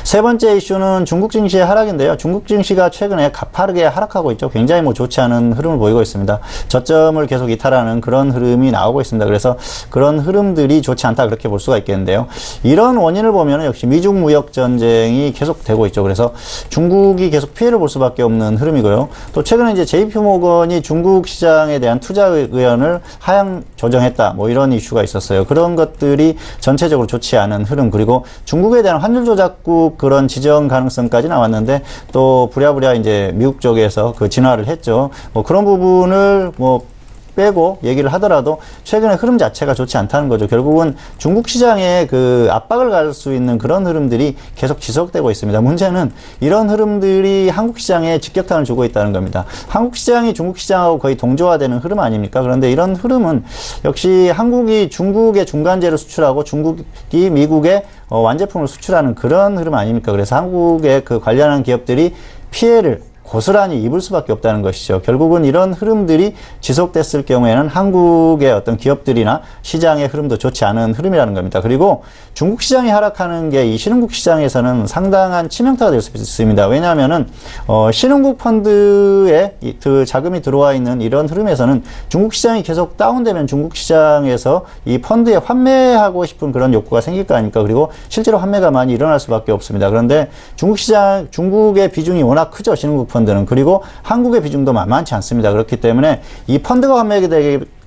세 번째 이슈는 중국 증시의 하락인데요. 중국 증시가 최근에 가파르게 하락하고 있죠. 굉장히 좋지 않은 흐름을 보이고 있습니다. 저점을 계속 이탈하는 그런 흐름이 나오고 있습니다. 그래서 그런 흐름들이 좋지 않다 그렇게 볼 수가 있겠는데요. 이런 원인을 보면 역시 미중 무역 전쟁이 계속되고 있죠. 그래서 중국이 계속 피해를 볼 수밖에 없는 흐름이고요. 또 최근에 이제 JP모건이 중국 시장에 대한 투자 의견을 하향 조정했다. 이런 이슈가 있었어요. 그런 것들이 전체적으로 좋지 않은 흐름, 그리고 중국에 대한 환율 조작 그런 지정 가능성까지 나왔는데 또 부랴부랴 이제 미국 쪽에서 그 진화를 했죠. 그런 부분을 빼고 얘기를 하더라도 최근의 흐름 자체가 좋지 않다는 거죠. 결국은 중국 시장에 그 압박을 가할 수 있는 그런 흐름들이 계속 지속되고 있습니다. 문제는 이런 흐름들이 한국 시장에 직격탄을 주고 있다는 겁니다. 한국 시장이 중국 시장하고 거의 동조화되는 흐름 아닙니까? 그런데 이런 흐름은 역시 한국이 중국에 중간재를 수출하고 중국이 미국에 완제품을 수출하는 그런 흐름 아닙니까? 그래서 한국의 그 관련한 기업들이 피해를 고스란히 입을 수밖에 없다는 것이죠. 결국은 이런 흐름들이 지속됐을 경우에는 한국의 어떤 기업들이나 시장의 흐름도 좋지 않은 흐름이라는 겁니다. 그리고 중국 시장이 하락하는 게 이 신흥국 시장에서는 상당한 치명타가 될 수 있습니다. 왜냐하면은 신흥국 펀드에 그 자금이 들어와 있는 이런 흐름에서는 중국 시장이 계속 다운되면 중국 시장에서 이 펀드에 환매하고 싶은 그런 욕구가 생길 거 아닙니까? 그리고 실제로 환매가 많이 일어날 수밖에 없습니다. 그런데 중국의 비중이 워낙 크죠. 신흥국 펀드는. 그리고 한국의 비중도 만만치 않습니다. 그렇기 때문에 이 펀드가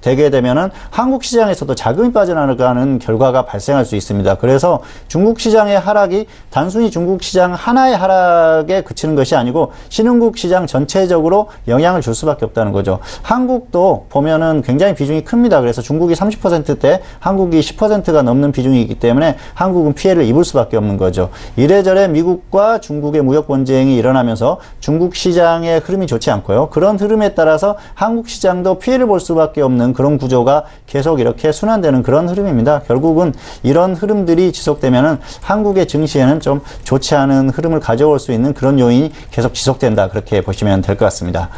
되게 되면은 한국 시장에서도 자금이 빠져나가는 결과가 발생할 수 있습니다. 그래서 중국 시장의 하락이 단순히 중국 시장 하나의 하락에 그치는 것이 아니고 신흥국 시장 전체적으로 영향을 줄 수밖에 없다는 거죠. 한국도 보면은 굉장히 비중이 큽니다. 그래서 중국이 30%대 한국이 10%가 넘는 비중이기 때문에 한국은 피해를 입을 수밖에 없는 거죠. 이래저래 미국과 중국의 무역 분쟁이 일어나면서 중국 시장의 흐름이 좋지 않고요. 그런 흐름에 따라서 한국 시장도 피해를 볼 수밖에 없는 그런 구조가 계속 이렇게 순환되는 그런 흐름입니다. 결국은 이런 흐름들이 지속되면은 한국의 증시에는 좀 좋지 않은 흐름을 가져올 수 있는 그런 요인이 계속 지속된다. 그렇게 보시면 될 것 같습니다.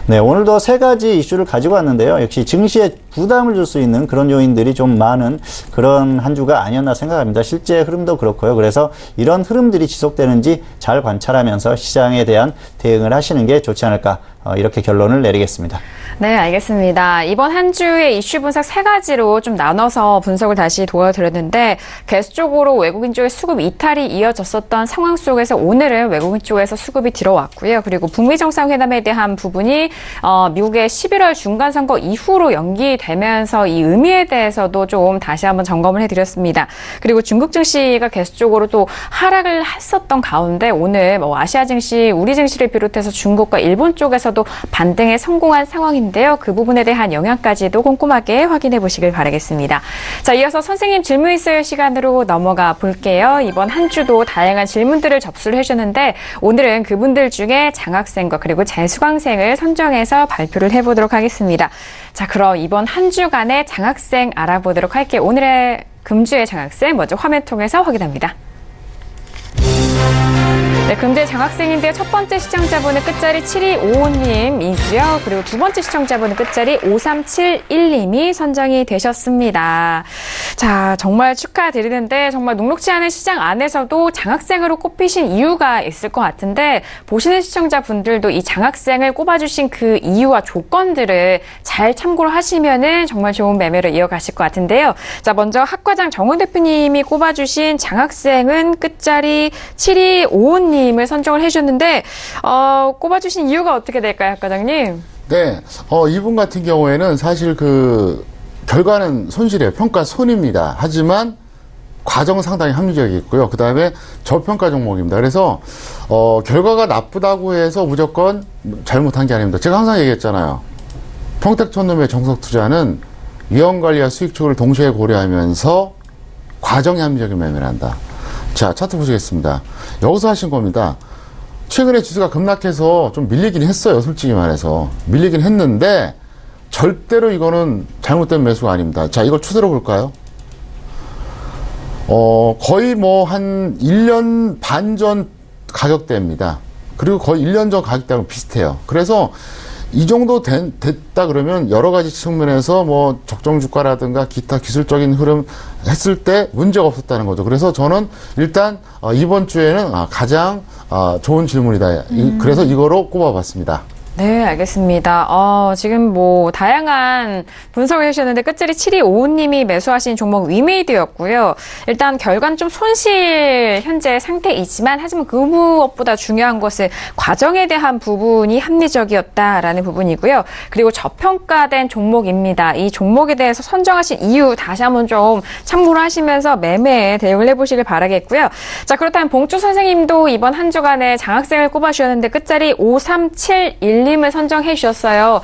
네, 오늘도 세 가지 이슈를 가지고 왔는데요. 역시 증시에 부담을 줄 수 있는 그런 요인들이 좀 많은 그런 한 주가 아니었나 생각합니다. 실제 흐름도 그렇고요. 그래서 이런 흐름들이 지속되는지 잘 관찰하면서 시장에 대한 대응을 하시는 게 좋지 않을까, 이렇게 결론을 내리겠습니다. 네, 알겠습니다. 이번 한 주의 이슈 분석 세 가지로 좀 나눠서 분석을 다시 도와드렸는데, 개수 쪽으로 외국인 쪽의 수급 이탈이 이어졌었던 상황 속에서 오늘은 외국인 쪽에서 수급이 들어왔고요. 그리고 북미 정상회담에 대한 부분이 미국의 11월 중간선거 이후로 연기되면서 이 의미에 대해서도 좀 다시 한번 점검을 해드렸습니다. 그리고 중국 증시가 개수 쪽으로 또 하락을 했었던 가운데 오늘 아시아 증시, 우리 증시를 비롯해서 중국과 일본 쪽에서도 반등에 성공한 상황입니다. 인데요. 그 부분에 대한 영향까지도 꼼꼼하게 확인해 보시길 바라겠습니다. 자, 이어서 선생님 질문 있을 시간으로 넘어가 볼게요. 이번 한 주도 다양한 질문들을 접수를 해주셨는데 오늘은 그분들 중에 장학생과 그리고 재수강생을 선정해서 발표를 해보도록 하겠습니다. 자, 그럼 이번 한 주간의 장학생 알아보도록 할게요. 오늘의 금주의 장학생 먼저 화면 통해서 확인합니다. 네, 금주의 장학생인데요. 첫 번째 시청자분은 끝자리 7255님이고요. 그리고 두 번째 시청자분은 끝자리 5371님이 선정이 되셨습니다. 자, 정말 축하드리는데 정말 녹록지 않은 시장 안에서도 장학생으로 꼽히신 이유가 있을 것 같은데 보시는 시청자분들도 이 장학생을 꼽아주신 그 이유와 조건들을 잘 참고를 하시면은 정말 좋은 매매로 이어가실 것 같은데요. 자, 먼저 학과장 정훈 대표님이 꼽아주신 장학생은 끝자리 7255님 님을 선정을 해주셨는데 꼽아주신 이유가 어떻게 될까요, 학과장님? 네, 이분 같은 경우에는 사실 그 결과는 손실이에요. 평가 손입니다. 하지만 과정은 상당히 합리적이 있고요. 그 다음에 저평가 종목입니다. 그래서 결과가 나쁘다고 해서 무조건 잘못한 게 아닙니다. 제가 항상 얘기했잖아요. 평택촌놈의 정석 투자는 위험관리와 수익축을 동시에 고려하면서 과정이 합리적인 매매를 한다. 자, 차트 보시겠습니다. 여기서 하신 겁니다. 최근에 지수가 급락해서 좀 밀리긴 했어요. 솔직히 말해서. 밀리긴 했는데 절대로 이거는 잘못된 매수가 아닙니다. 자, 이걸 추세로 볼까요? 거의 한 1년 반 전 가격대입니다. 그리고 거의 1년 전 가격대랑 비슷해요. 그래서 이 정도 됐다 그러면 여러 가지 측면에서 뭐 적정 주가라든가 기타 기술적인 흐름 했을 때 문제가 없었다는 거죠. 그래서 저는 일단 이번 주에는 가장 좋은 질문이다. 그래서 이거로 꼽아봤습니다. 네, 알겠습니다. 지금 뭐 다양한 분석을 해주셨는데 끝자리 7255님이 매수하신 종목 위메이드였고요. 일단 결과는 좀 손실 현재 상태이지만 하지만 그 무엇보다 중요한 것은 과정에 대한 부분이 합리적이었다라는 부분이고요. 그리고 저평가된 종목입니다. 이 종목에 대해서 선정하신 이유 다시 한번 좀 참고를 하시면서 매매에 대응을 해보시길 바라겠고요. 자, 그렇다면 봉주 선생님도 이번 한 주간에 장학생을 꼽아주셨는데 끝자리 5371님을 선정해 주셨어요.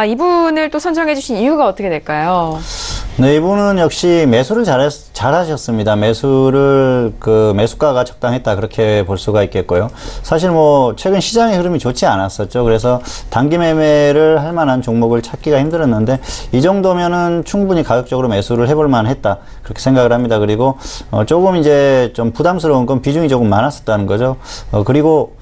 이분을 또 선정해 주신 이유가 어떻게 될까요? 네, 이분은 역시 매수를 잘하셨습니다. 매수가가 적당했다. 그렇게 볼 수가 있겠고요. 사실 뭐, 최근 시장의 흐름이 좋지 않았었죠. 그래서 단기 매매를 할 만한 종목을 찾기가 힘들었는데, 이 정도면은 충분히 가격적으로 매수를 해볼 만했다. 그렇게 생각을 합니다. 그리고, 조금 이제 좀 부담스러운 건 비중이 조금 많았었다는 거죠. 그리고,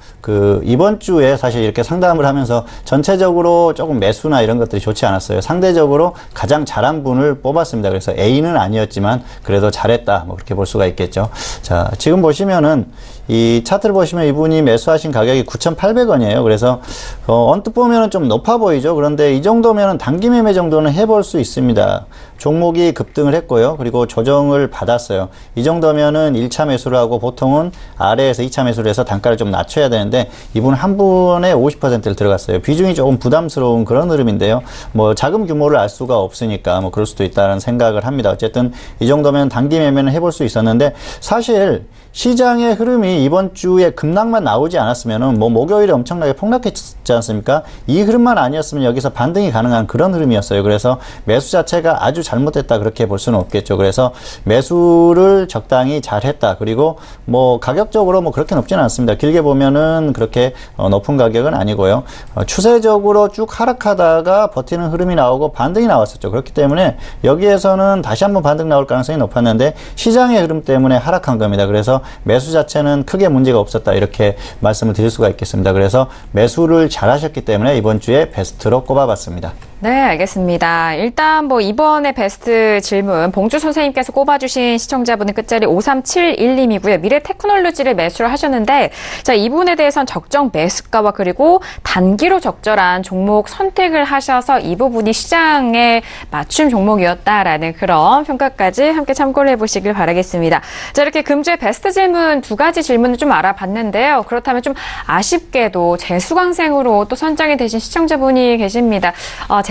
이번 주에 사실 이렇게 상담을 하면서 전체적으로 조금 매수나 이런 것들이 좋지 않았어요. 상대적으로 가장 잘한 분을 뽑았습니다. 그래서 A는 아니었지만 그래도 잘했다. 뭐 그렇게 볼 수가 있겠죠. 자, 지금 보시면은 이 차트를 보시면 이분이 매수하신 가격이 9,800원이에요. 그래서 언뜻 보면은 좀 높아 보이죠. 그런데 이 정도면은 단기 매매 정도는 해볼 수 있습니다. 종목이 급등을 했고요. 그리고 조정을 받았어요. 이 정도면은 1차 매수를 하고 보통은 아래에서 2차 매수를 해서 단가를 좀 낮춰야 되는데 이분 한 분에 50%를 들어갔어요. 비중이 조금 부담스러운 그런 흐름인데요. 뭐 자금 규모를 알 수가 없으니까 뭐 그럴 수도 있다는 생각을 합니다. 어쨌든 이 정도면 단기 매매는 해볼 수 있었는데 사실 시장의 흐름이 이번 주에 급락만 나오지 않았으면은 뭐 목요일에 엄청나게 폭락했지 않습니까? 이 흐름만 아니었으면 여기서 반등이 가능한 그런 흐름이었어요. 그래서 매수 자체가 아주 잘못됐다 그렇게 볼 수는 없겠죠. 그래서 매수를 적당히 잘했다. 그리고 뭐 가격적으로 뭐 그렇게 높지는 않습니다. 길게 보면은 그렇게 높은 가격은 아니고요. 추세적으로 쭉 하락하다가 버티는 흐름이 나오고 반등이 나왔었죠. 그렇기 때문에 여기에서는 다시 한번 반등 나올 가능성이 높았는데 시장의 흐름 때문에 하락한 겁니다. 그래서 매수 자체는 크게 문제가 없었다 이렇게 말씀을 드릴 수가 있겠습니다. 그래서 매수를 잘하셨기 때문에 이번 주에 베스트로 꼽아봤습니다. 네, 알겠습니다. 일단 뭐 이번에 베스트 질문 봉주 선생님께서 꼽아주신 시청자분은 끝자리 5371님이고요. 미래테크놀로지를 매수를 하셨는데 자, 이분에 대해서는 적정 매수가와 그리고 단기로 적절한 종목 선택을 하셔서 이 부분이 시장에 맞춤 종목이었다라는 그런 평가까지 함께 참고를 해보시길 바라겠습니다. 자, 이렇게 금주의 베스트 질문 두 가지 질문을 좀 알아봤는데요. 그렇다면 좀 아쉽게도 재수강생으로 또 선정이 되신 시청자분이 계십니다.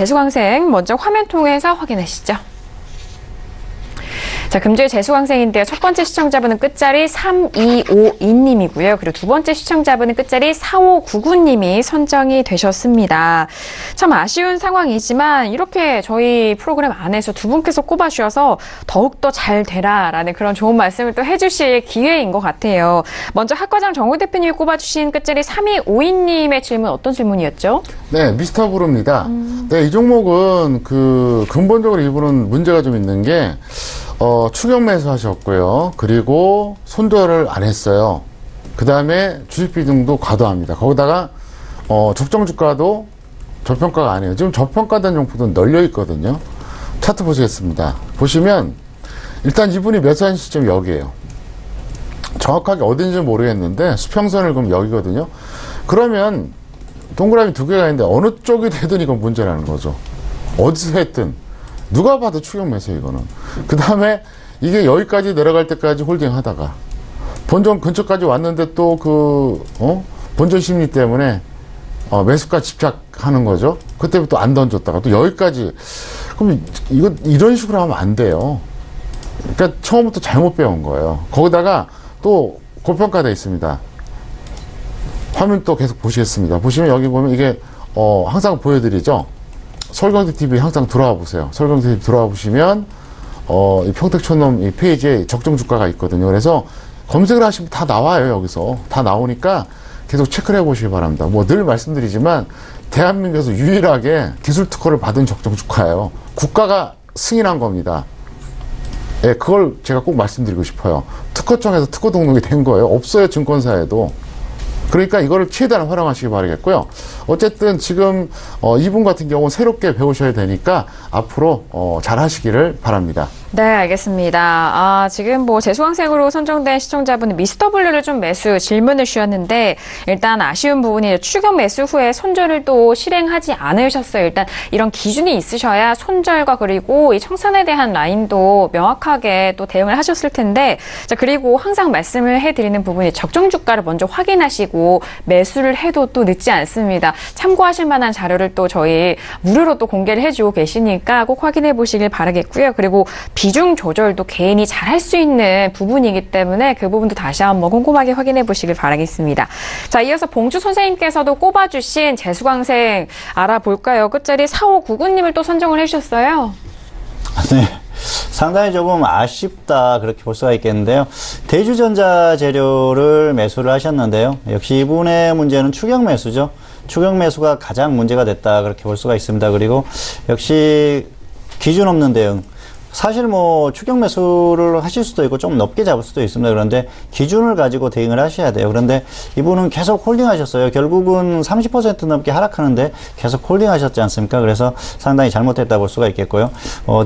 재수강생 먼저 화면 통해서 확인하시죠. 자, 금주의 재수강생인데요. 첫 번째 시청자분은 끝자리 3252님이고요. 그리고 두 번째 시청자분은 끝자리 4599님이 선정이 되셨습니다. 참 아쉬운 상황이지만 이렇게 저희 프로그램 안에서 두 분께서 꼽아주셔서 더욱더 잘 되라라는 그런 좋은 말씀을 또 해주실 기회인 것 같아요. 먼저 학과장 정우 대표님이 꼽아주신 끝자리 3252님의 질문 어떤 질문이었죠? 네, 미스터 브루입니다. 네, 이 종목은 근본적으로 이분은 문제가 좀 있는 게 추격 매수 하셨고요. 그리고 손절을 안 했어요. 그 다음에 주식 비중도 과도합니다. 거기다가, 적정 주가도 저평가가 아니에요. 지금 저평가된 종목도 널려 있거든요. 차트 보시겠습니다. 보시면, 일단 이분이 매수한 시점이 여기에요. 정확하게 어딘지 모르겠는데, 수평선을 그럼 여기거든요. 그러면, 동그라미 두 개가 있는데, 어느 쪽이 되든 이건 문제라는 거죠. 어디서 했든. 누가 봐도 추격 매수 이거는. 그 다음에 이게 여기까지 내려갈 때까지 홀딩 하다가 본전 근처까지 왔는데 또 본전 심리 때문에 매수가 집착하는 거죠. 그때부터 안 던졌다가 또 여기까지. 그럼 이런 식으로 하면 안 돼요. 그러니까 처음부터 잘못 배운 거예요. 거기다가 또 고평가되어 있습니다. 화면 또 계속 보시겠습니다. 보시면 여기 보면 이게 항상 보여드리죠. 설경제 TV 항상 들어와 보세요. 설경제 TV 들어와 보시면 이 평택촌놈 이 페이지에 적정 주가가 있거든요. 그래서 검색을 하시면 다 나와요. 여기서 다 나오니까 계속 체크를 해보시기 바랍니다. 뭐 늘 말씀드리지만 대한민국에서 유일하게 기술 특허를 받은 적정 주가예요. 국가가 승인한 겁니다. 예, 그걸 제가 꼭 말씀드리고 싶어요. 특허청에서 특허 등록이 된 거예요. 없어요, 증권사에도. 그러니까 이거를 최대한 활용하시기 바라겠고요. 어쨌든 지금 이분 같은 경우는 새롭게 배우셔야 되니까 앞으로 잘 하시기를 바랍니다. 네, 알겠습니다. 지금 뭐 재수강생으로 선정된 시청자분은 미스터블루를 좀 매수 질문을 주셨는데 일단 아쉬운 부분이 추경 매수 후에 손절을 또 실행하지 않으셨어요. 일단 이런 기준이 있으셔야 손절과 그리고 이 청산에 대한 라인도 명확하게 또 대응을 하셨을 텐데 자, 그리고 항상 말씀을 해드리는 부분이 적정 주가를 먼저 확인하시고 매수를 해도 또 늦지 않습니다. 참고하실 만한 자료를 또 저희 무료로 또 공개를 해주고 계시니까 꼭 확인해 보시길 바라겠고요. 그리고 비중 조절도 개인이 잘 할 수 있는 부분이기 때문에 그 부분도 다시 한번 꼼꼼하게 확인해 보시길 바라겠습니다. 자, 이어서 봉주 선생님께서도 꼽아주신 재수강생 알아볼까요? 끝자리 4599님을 또 선정을 해주셨어요. 네. 상당히 조금 아쉽다 그렇게 볼 수가 있겠는데요. 대주전자 재료를 매수를 하셨는데요. 역시 이분의 문제는 추경 매수죠. 추경 매수가 가장 문제가 됐다 그렇게 볼 수가 있습니다. 그리고 역시 기준 없는 대응. 사실 뭐 추경 매수를 하실 수도 있고 좀 높게 잡을 수도 있습니다. 그런데 기준을 가지고 대응을 하셔야 돼요. 그런데 이분은 계속 홀딩 하셨어요. 결국은 30% 넘게 하락하는데 계속 홀딩 하셨지 않습니까? 그래서 상당히 잘못했다 볼 수가 있겠고요.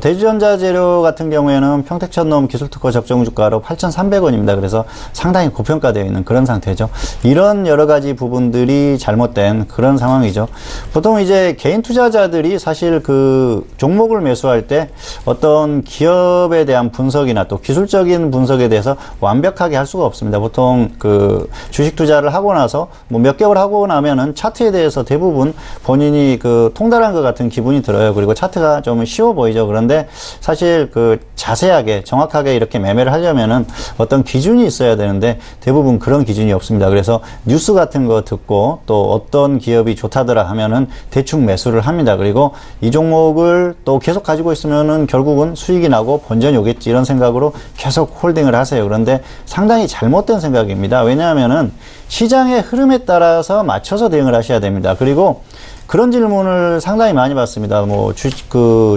대주전자 재료 같은 경우에는 평택천놈 기술특허 적정주가로 8,300원입니다. 그래서 상당히 고평가되어 있는 그런 상태죠. 이런 여러 가지 부분들이 잘못된 그런 상황이죠. 보통 이제 개인 투자자들이 사실 그 종목을 매수할 때 어떤 기업에 대한 분석이나 또 기술적인 분석에 대해서 완벽하게 할 수가 없습니다. 보통 그 주식 투자를 하고 나서 뭐 몇 개월 하고 나면은 차트에 대해서 대부분 본인이 그 통달한 것 같은 기분이 들어요. 그리고 차트가 좀 쉬워 보이죠. 그런데 사실 그 자세하게 정확하게 이렇게 매매를 하려면은 어떤 기준이 있어야 되는데 대부분 그런 기준이 없습니다. 그래서 뉴스 같은 거 듣고 또 어떤 기업이 좋다더라 하면은 대충 매수를 합니다. 그리고 이 종목을 또 계속 가지고 있으면은 결국은 수익이 나고 본전이 오겠지 이런 생각으로 계속 홀딩을 하세요. 그런데 상당히 잘못된 생각입니다. 왜냐하면은 시장의 흐름에 따라서 맞춰서 대응을 하셔야 됩니다. 그리고 그런 질문을 상당히 많이 받습니다. 뭐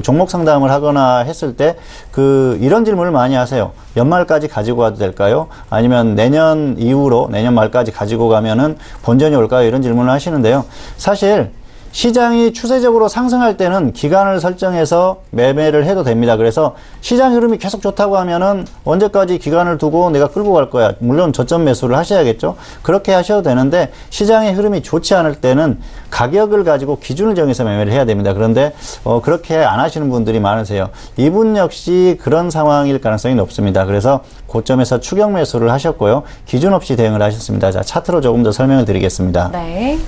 종목 상담을 하거나 했을 때 이런 질문을 많이 하세요. 연말까지 가지고 가도 될까요? 아니면 내년 이후로 내년 말까지 가지고 가면은 본전이 올까요? 이런 질문을 하시는데요. 사실 시장이 추세적으로 상승할 때는 기간을 설정해서 매매를 해도 됩니다. 그래서 시장 흐름이 계속 좋다고 하면은 언제까지 기간을 두고 내가 끌고 갈 거야. 물론 저점 매수를 하셔야겠죠. 그렇게 하셔도 되는데 시장의 흐름이 좋지 않을 때는 가격을 가지고 기준을 정해서 매매를 해야 됩니다. 그런데 그렇게 안 하시는 분들이 많으세요. 이분 역시 그런 상황일 가능성이 높습니다. 그래서 고점에서 추격 매수를 하셨고요. 기준 없이 대응을 하셨습니다. 자, 차트로 조금 더 설명을 드리겠습니다. 네.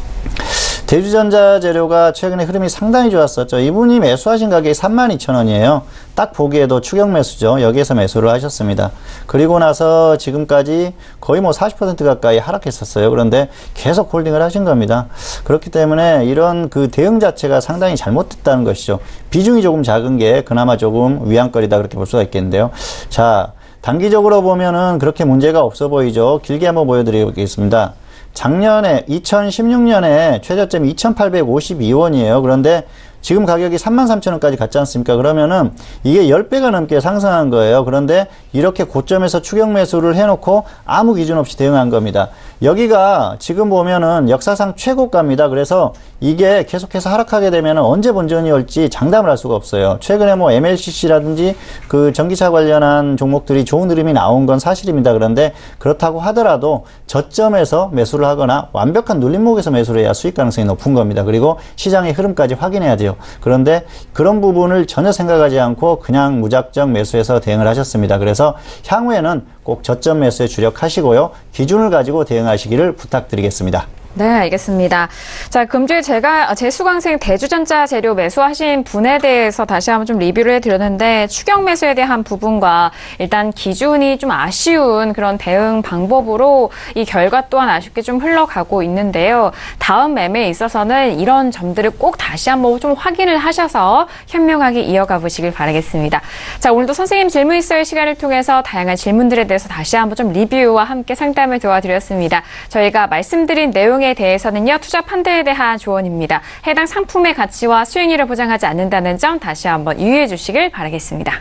대주전자 재료가 최근에 흐름이 상당히 좋았었죠. 이분이 매수하신 가격이 32,000원이에요. 딱 보기에도 추격 매수죠. 여기에서 매수를 하셨습니다. 그리고 나서 지금까지 거의 뭐 40% 가까이 하락했었어요. 그런데 계속 홀딩을 하신 겁니다. 그렇기 때문에 이런 그 대응 자체가 상당히 잘못됐다는 것이죠. 비중이 조금 작은 게 그나마 조금 위안거리다 그렇게 볼 수가 있겠는데요. 자, 단기적으로 보면은 그렇게 문제가 없어 보이죠. 길게 한번 보여드리겠습니다. 작년에 2016년에 최저점이 2,852원이에요. 그런데 지금 가격이 33,000원까지 갔지 않습니까? 그러면은 이게 10배가 넘게 상승한 거예요. 그런데 이렇게 고점에서 추격 매수를 해놓고 아무 기준 없이 대응한 겁니다. 여기가 지금 보면은 역사상 최고가입니다. 그래서 이게 계속해서 하락하게 되면은 언제 본전이 올지 장담을 할 수가 없어요. 최근에 뭐 MLCC라든지 그 전기차 관련한 종목들이 좋은 흐름이 나온 건 사실입니다. 그런데 그렇다고 하더라도 저점에서 매수를 하거나 완벽한 눌림목에서 매수를 해야 수익 가능성이 높은 겁니다. 그리고 시장의 흐름까지 확인해야 돼요. 그런데 그런 부분을 전혀 생각하지 않고 그냥 무작정 매수해서 대응을 하셨습니다. 그래서 향후에는 꼭 저점 매수에 주력하시고요. 기준을 가지고 대응하시기를 부탁드리겠습니다. 네, 알겠습니다. 자, 금주에 제가 재수강생 대주전자 재료 매수하신 분에 대해서 다시 한번 좀 리뷰를 해드렸는데 추격 매수에 대한 부분과 일단 기준이 좀 아쉬운 그런 대응 방법으로 이 결과 또한 아쉽게 좀 흘러가고 있는데요. 다음 매매에 있어서는 이런 점들을 꼭 다시 한번 좀 확인을 하셔서 현명하게 이어가 보시길 바라겠습니다. 자, 오늘도 선생님 질문 있어요 시간을 통해서 다양한 질문들에 대해서 다시 한번 좀 리뷰와 함께 상담을 도와드렸습니다. 저희가 말씀드린 내용에 대해서는요, 투자 판단에 대한 조언입니다. 해당 상품의 가치와 수익률을 보장하지 않는다는 점 다시 한번 유의해 주시길 바라겠습니다.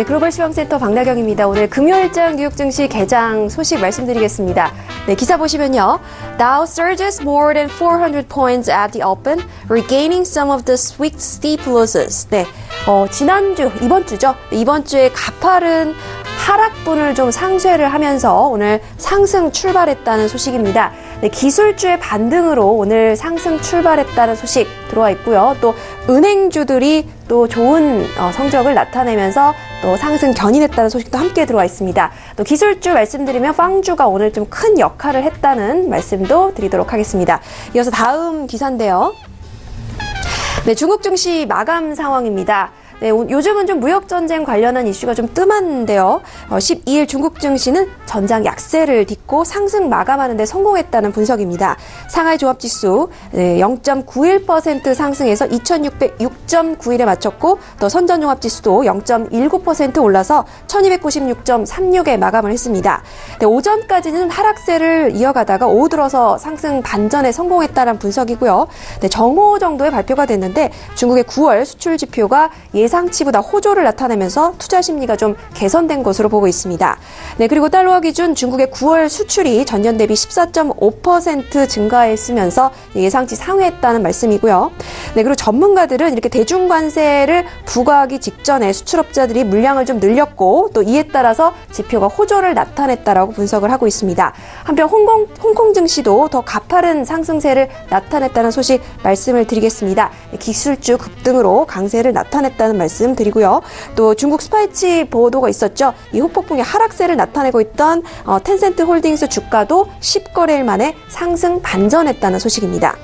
글로벌 시황센터 박나경입니다. 오늘 금요일장 뉴욕 증시 개장 소식 말씀드리겠습니다. 네, 기사 보시면요. Dow surges more than 400 points at the open, regaining some of the steep losses. 네, 지난주, 이번 주죠. 이번 주에 가파른 하락분을 좀 상쇄를 하면서 오늘 상승 출발했다는 소식입니다. 네, 기술주의 반등으로 오늘 상승 출발했다는 소식 들어와 있고요. 또 은행주들이 또 좋은 성적을 나타내면서 또 상승 견인했다는 소식도 함께 들어와 있습니다. 또 기술주 말씀드리면 빵주가 오늘 좀 큰 역할을 했다는 말씀도 드리도록 하겠습니다. 이어서 다음 기사인데요. 네, 중국 증시 마감 상황입니다. 네, 요즘은 좀 무역전쟁 관련한 이슈가 좀 뜸한데요. 12일 중국 증시는 전장 약세를 딛고 상승 마감하는 데 성공했다는 분석입니다. 상하이 종합지수 0.91% 상승해서 2606.91에 마쳤고 또 선전 종합지수도 0.19% 올라서 1296.36에 마감을 했습니다. 네, 오전까지는 하락세를 이어가다가 오후 들어서 상승 반전에 성공했다는 분석이고요. 네, 정오 정도에 발표가 됐는데 중국의 9월 수출 지표가 예상치보다 호조를 나타내면서 투자 심리가 좀 개선된 것으로 보고 있습니다. 네, 그리고 달러 기준 중국의 9월 수출이 전년 대비 14.5% 증가했으면서 예상치 상회했다는 말씀이고요. 네, 그리고 전문가들은 이렇게 대중관세를 부과하기 직전에 수출업자들이 물량을 좀 늘렸고 또 이에 따라서 지표가 호조를 나타냈다라고 분석을 하고 있습니다. 한편 홍콩 증시도 더 가파른 상승세를 나타냈다는 소식 말씀을 드리겠습니다. 기술주 급등으로 강세를 나타냈다는 말씀 드리고요. 또 중국 스파이치 보도가 있었죠. 이 후폭풍의 하락세를 나타내고 있던 텐센트 홀딩스 주가도 10거래일 만에 상승 반전했다는 소식입니다.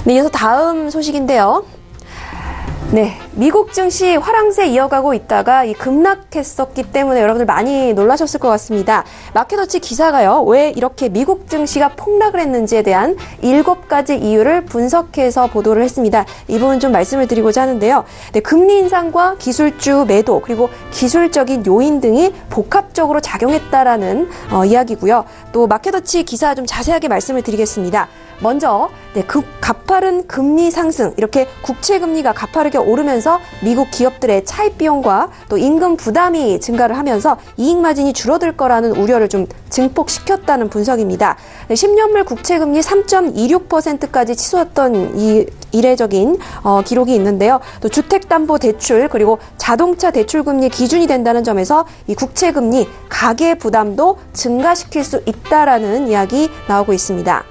네, 이어서 다음 소식인데요. 네, 미국 증시 화랑세 이어가고 있다가 급락했었기 때문에 여러분들 많이 놀라셨을 것 같습니다. 마켓워치 기사가요, 왜 이렇게 미국 증시가 폭락을 했는지에 대한 7가지 이유를 분석해서 보도를 했습니다. 이 부분 좀 말씀을 드리고자 하는데요. 네, 금리 인상과 기술주 매도 그리고 기술적인 요인 등이 복합적으로 작용했다라는 이야기고요. 또 마켓워치 기사 좀 자세하게 말씀을 드리겠습니다. 먼저 가파른 금리 상승, 이렇게 국채 금리가 가파르게 오르면서 미국 기업들의 차입 비용과 또 임금 부담이 증가를 하면서 이익 마진이 줄어들 거라는 우려를 좀 증폭시켰다는 분석입니다. 10년물 국채 금리 3.26%까지 치솟았던 이 이례적인 기록이 있는데요. 또 주택담보대출 그리고 자동차 대출금리 기준이 된다는 점에서 이 국채 금리 가계 부담도 증가시킬 수 있다라는 이야기 나오고 있습니다.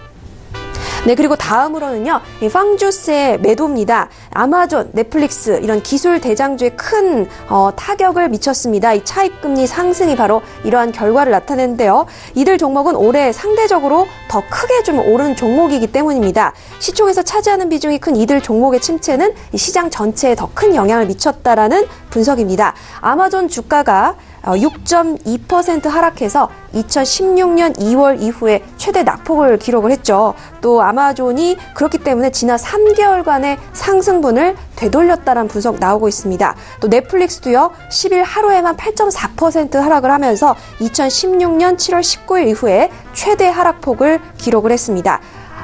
네, 그리고 다음으로는요, 이 팡주스의 매도입니다. 아마존, 넷플릭스 이런 기술 대장주에 큰 타격을 미쳤습니다. 이 차입금리 상승이 바로 이러한 결과를 나타내는데요. 이들 종목은 올해 상대적으로 더 크게 좀 오른 종목이기 때문입니다. 시총에서 차지하는 비중이 큰 이들 종목의 침체는 이 시장 전체에 더 큰 영향을 미쳤다라는 분석입니다. 아마존 주가가 6.2% 하락해서 2016년 2월 이후에 최대 낙폭을 기록을 했죠. 또 아마존이 그렇기 때문에 지난 3개월간의 상승분을 되돌렸다는 분석 나오고 있습니다. 또 넷플릭스도요, 10일 하루에만 8.4% 하락을 하면서 2016년 7월 19일 이후에 최대 하락폭을 기록을 했습니다.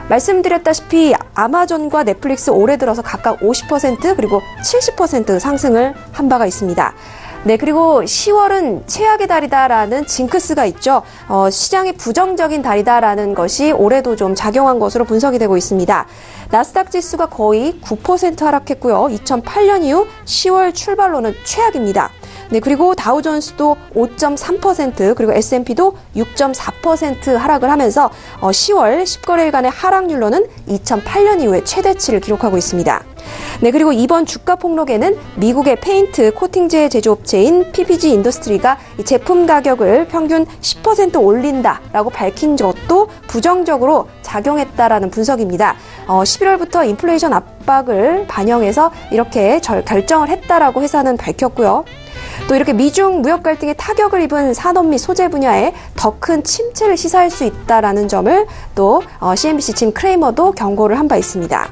말씀드렸다시피 아마존과 넷플릭스 올해 들어서 각각 50% 그리고 70% 상승을 한 바가 있습니다. 네, 그리고 10월은 최악의 달이다라는 징크스가 있죠. 시장이 부정적인 달이다라는 것이 올해도 좀 작용한 것으로 분석이 되고 있습니다. 나스닥 지수가 거의 9% 하락했고요. 2008년 이후 10월 출발로는 최악입니다. 네, 그리고 다우존스도 5.3% 그리고 S&P도 6.4% 하락을 하면서 10월 10거래일간의 하락률로는 2008년 이후에 최대치를 기록하고 있습니다. 네, 그리고 이번 주가 폭락에는 미국의 페인트 코팅제 제조업체인 PPG 인더스트리가 이 제품 가격을 평균 10% 올린다라고 밝힌 것도 부정적으로 작용했다라는 분석입니다. 11월부터 인플레이션 압박을 반영해서 이렇게 결정을 했다라고 회사는 밝혔고요. 또 이렇게 미중 무역 갈등에 타격을 입은 산업 및 소재 분야에 더 큰 침체를 시사할 수 있다라는 점을 또 CNBC 짐 크레이머도 경고를 한 바 있습니다.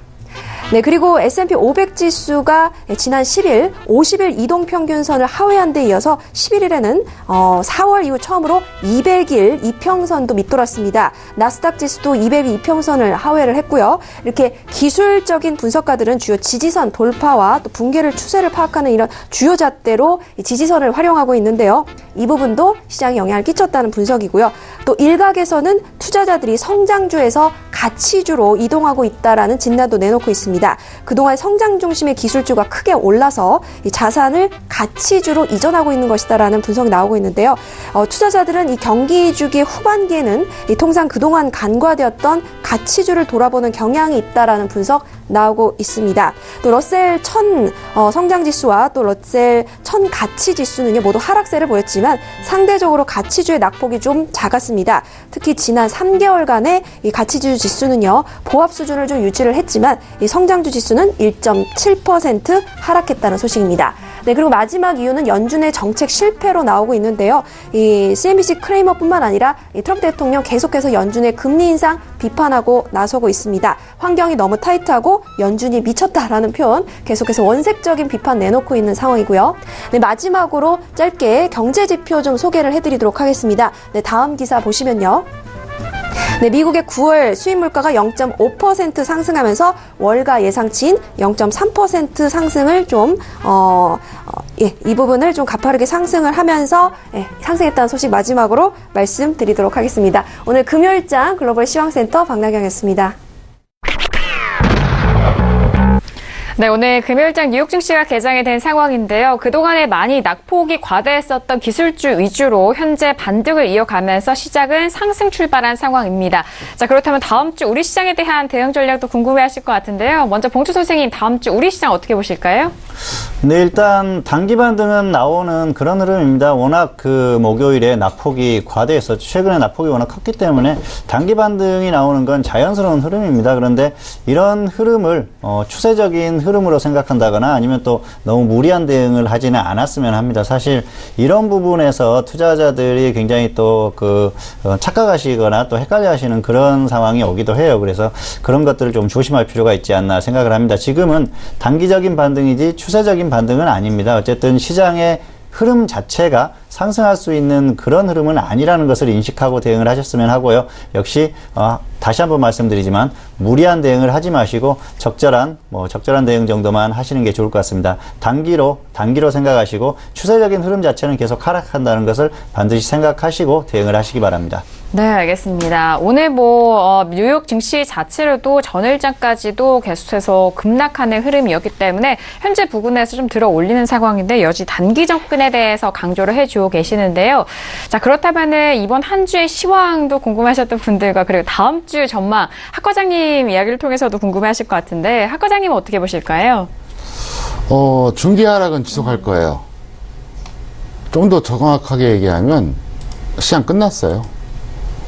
네, 그리고 S&P 500 지수가 지난 10일 50일 이동 평균선을 하회한 데 이어서 11일에는 4월 이후 처음으로 200일 이평선도 밑돌았습니다. 나스닥 지수도 200일 이평선을 하회를 했고요. 이렇게 기술적인 분석가들은 주요 지지선 돌파와 또 붕괴를 추세를 파악하는 이런 주요 잣대로 이 지지선을 활용하고 있는데요. 이 부분도 시장에 영향을 끼쳤다는 분석이고요. 또 일각에서는 투자자들이 성장주에서 가치주로 이동하고 있다라는 진단도 내놓고 있습니다. 그동안 성장 중심의 기술주가 크게 올라서 이 자산을 가치주로 이전하고 있는 것이다라는 분석이 나오고 있는데요. 투자자들은 이 경기 주기 후반기에는 통상 그동안 간과되었던 가치주를 돌아보는 경향이 있다라는 분석 나오고 있습니다. 또 러셀 1000 성장지수와 또 러셀 1000 가치지수는요 모두 하락세를 보였지만 상대적으로 가치주의 낙폭이 좀 작았습니다. 특히 지난 3개월간의 이 가치주 지수는요 보합 수준을 좀 유지를 했지만 이 성장주 지수는 1.7% 하락했다는 소식입니다. 네, 그리고 마지막 이유는 연준의 정책 실패로 나오고 있는데요. 이 CNBC 크레이머뿐만 아니라 이 트럼프 대통령 계속해서 연준의 금리 인상 비판하고 나서고 있습니다. 환경이 너무 타이트하고 연준이 미쳤다라는 표현 계속해서 원색적인 비판 내놓고 있는 상황이고요. 네, 마지막으로 짧게 경제 지표 좀 소개를 해드리도록 하겠습니다. 네, 다음 기사 보시면요. 네, 미국의 9월 수입 물가가 0.5% 상승하면서 월가 예상치인 0.3% 상승을 좀 이 부분을 좀 가파르게 상승을 하면서 상승했다는 소식 마지막으로 말씀드리도록 하겠습니다. 오늘 금요일장 글로벌 시황센터 박나경이었습니다. 네, 오늘 금요일장 뉴욕 증시가 개장이 된 상황인데요. 그동안에 많이 낙폭이 과다했었던 기술주 위주로 현재 반등을 이어가면서 시작은 상승 출발한 상황입니다. 자, 그렇다면 다음 주 우리 시장에 대한 대응 전략도 궁금해하실 것 같은데요. 먼저 봉주 선생님, 다음 주 우리 시장 어떻게 보실까요? 네, 일단 단기 반등은 나오는 그런 흐름입니다. 워낙 그 목요일에 낙폭이 과대했었죠. 최근에 낙폭이 워낙 컸기 때문에 단기 반등이 나오는 건 자연스러운 흐름입니다. 그런데 이런 흐름을 추세적인 흐름으로 생각한다거나 아니면 또 너무 무리한 대응을 하지는 않았으면 합니다. 사실 이런 부분에서 투자자들이 굉장히 또 착각하시거나 또 헷갈려 하시는 그런 상황이 오기도 해요. 그래서 그런 것들을 좀 조심할 필요가 있지 않나 생각을 합니다. 지금은 단기적인 반등이지 추세적인 반등은 아닙니다. 어쨌든 시장의 흐름 자체가 상승할 수 있는 그런 흐름은 아니라는 것을 인식하고 대응을 하셨으면 하고요. 역시 다시 한번 말씀드리지만 무리한 대응을 하지 마시고 적절한 대응 정도만 하시는 게 좋을 것 같습니다. 단기로 생각하시고 추세적인 흐름 자체는 계속 하락한다는 것을 반드시 생각하시고 대응을 하시기 바랍니다. 네, 알겠습니다. 오늘 뉴욕 증시 자체로도 전일장까지도 계속해서 급락하는 흐름이었기 때문에 현재 부근에서 좀 들어 올리는 상황인데 여지 단기 접근에 대해서 강조를 해주고 계시는데요. 자, 그렇다면은 이번 한 주의 시황도 궁금하셨던 분들과 그리고 다음 주 전망 학 과장님 이야기를 통해서도 궁금해하실 것 같은데 학 과장님은 어떻게 보실까요? 중기 하락은 지속할 거예요. 좀 더 정확하게 얘기하면 시장 끝났어요.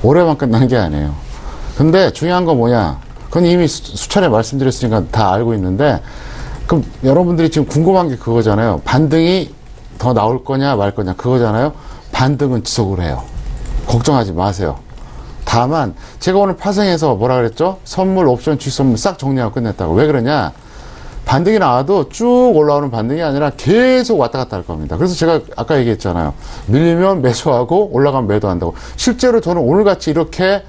올해만 끝난 게 아니에요. 근데 중요한 건 뭐냐? 그건 이미 수차례 말씀드렸으니까 다 알고 있는데, 그럼 여러분들이 지금 궁금한 게 그거잖아요. 반등이 더 나올 거냐 말 거냐 그거잖아요. 반등은 지속을 해요. 걱정하지 마세요. 다만 제가 오늘 파생해서 뭐라 그랬죠? 선물, 옵션, 주식 선물 싹 정리하고 끝냈다고. 왜 그러냐? 반등이 나와도 쭉 올라오는 반등이 아니라 계속 왔다 갔다 할 겁니다. 그래서 제가 아까 얘기했잖아요. 밀리면 매수하고 올라가면 매도한다고. 실제로 저는 오늘같이 이렇게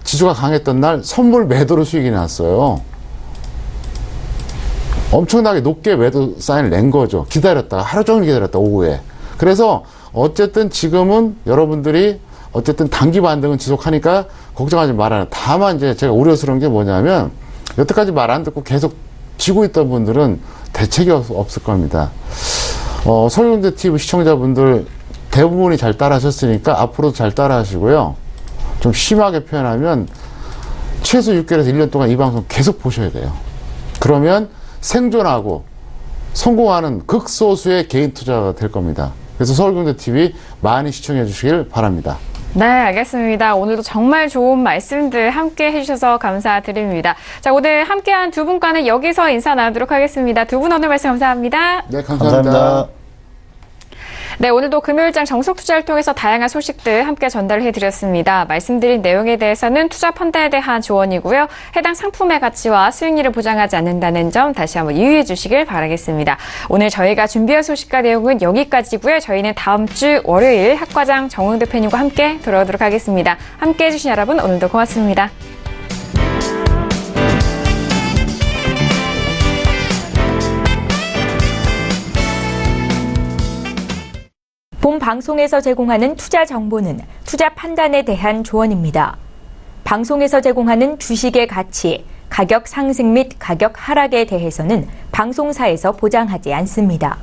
지수가 강했던 날 선물 매도로 수익이 났어요. 엄청나게 높게 매도 사인을 낸 거죠. 기다렸다가 하루 종일 기다렸다 오후에. 그래서 어쨌든 지금은 여러분들이 어쨌든 단기 반등은 지속하니까 걱정하지 말아요. 다만 이제 제가 우려스러운 게 뭐냐면 여태까지 말 안 듣고 계속 지고 있던 분들은 대책이 없을 겁니다. 서울경제 TV 시청자분들 대부분이 잘 따라 하셨으니까 앞으로도 잘 따라 하시고요. 좀 심하게 표현하면 최소 6개월에서 1년 동안 이 방송 계속 보셔야 돼요. 그러면 생존하고 성공하는 극소수의 개인 투자가 될 겁니다. 그래서 서울경제 TV 많이 시청해 주시길 바랍니다. 네, 알겠습니다. 오늘도 정말 좋은 말씀들 함께 해주셔서 감사드립니다. 자, 오늘 함께한 두 분과는 여기서 인사 나누도록 하겠습니다. 두 분 오늘 말씀 감사합니다. 네, 감사합니다. 네, 오늘도 금요일장 정석 투자를 통해서 다양한 소식들 함께 전달을 해드렸습니다. 말씀드린 내용에 대해서는 투자 판단에 대한 조언이고요. 해당 상품의 가치와 수익률을 보장하지 않는다는 점 다시 한번 유의해 주시길 바라겠습니다. 오늘 저희가 준비한 소식과 내용은 여기까지고요. 저희는 다음 주 월요일 학과장 정웅 대표님과 함께 돌아오도록 하겠습니다. 함께해 주신 여러분 오늘도 고맙습니다. 본 방송에서 제공하는 투자 정보는 투자 판단에 대한 조언입니다. 방송에서 제공하는 주식의 가치, 가격 상승 및 가격 하락에 대해서는 방송사에서 보장하지 않습니다.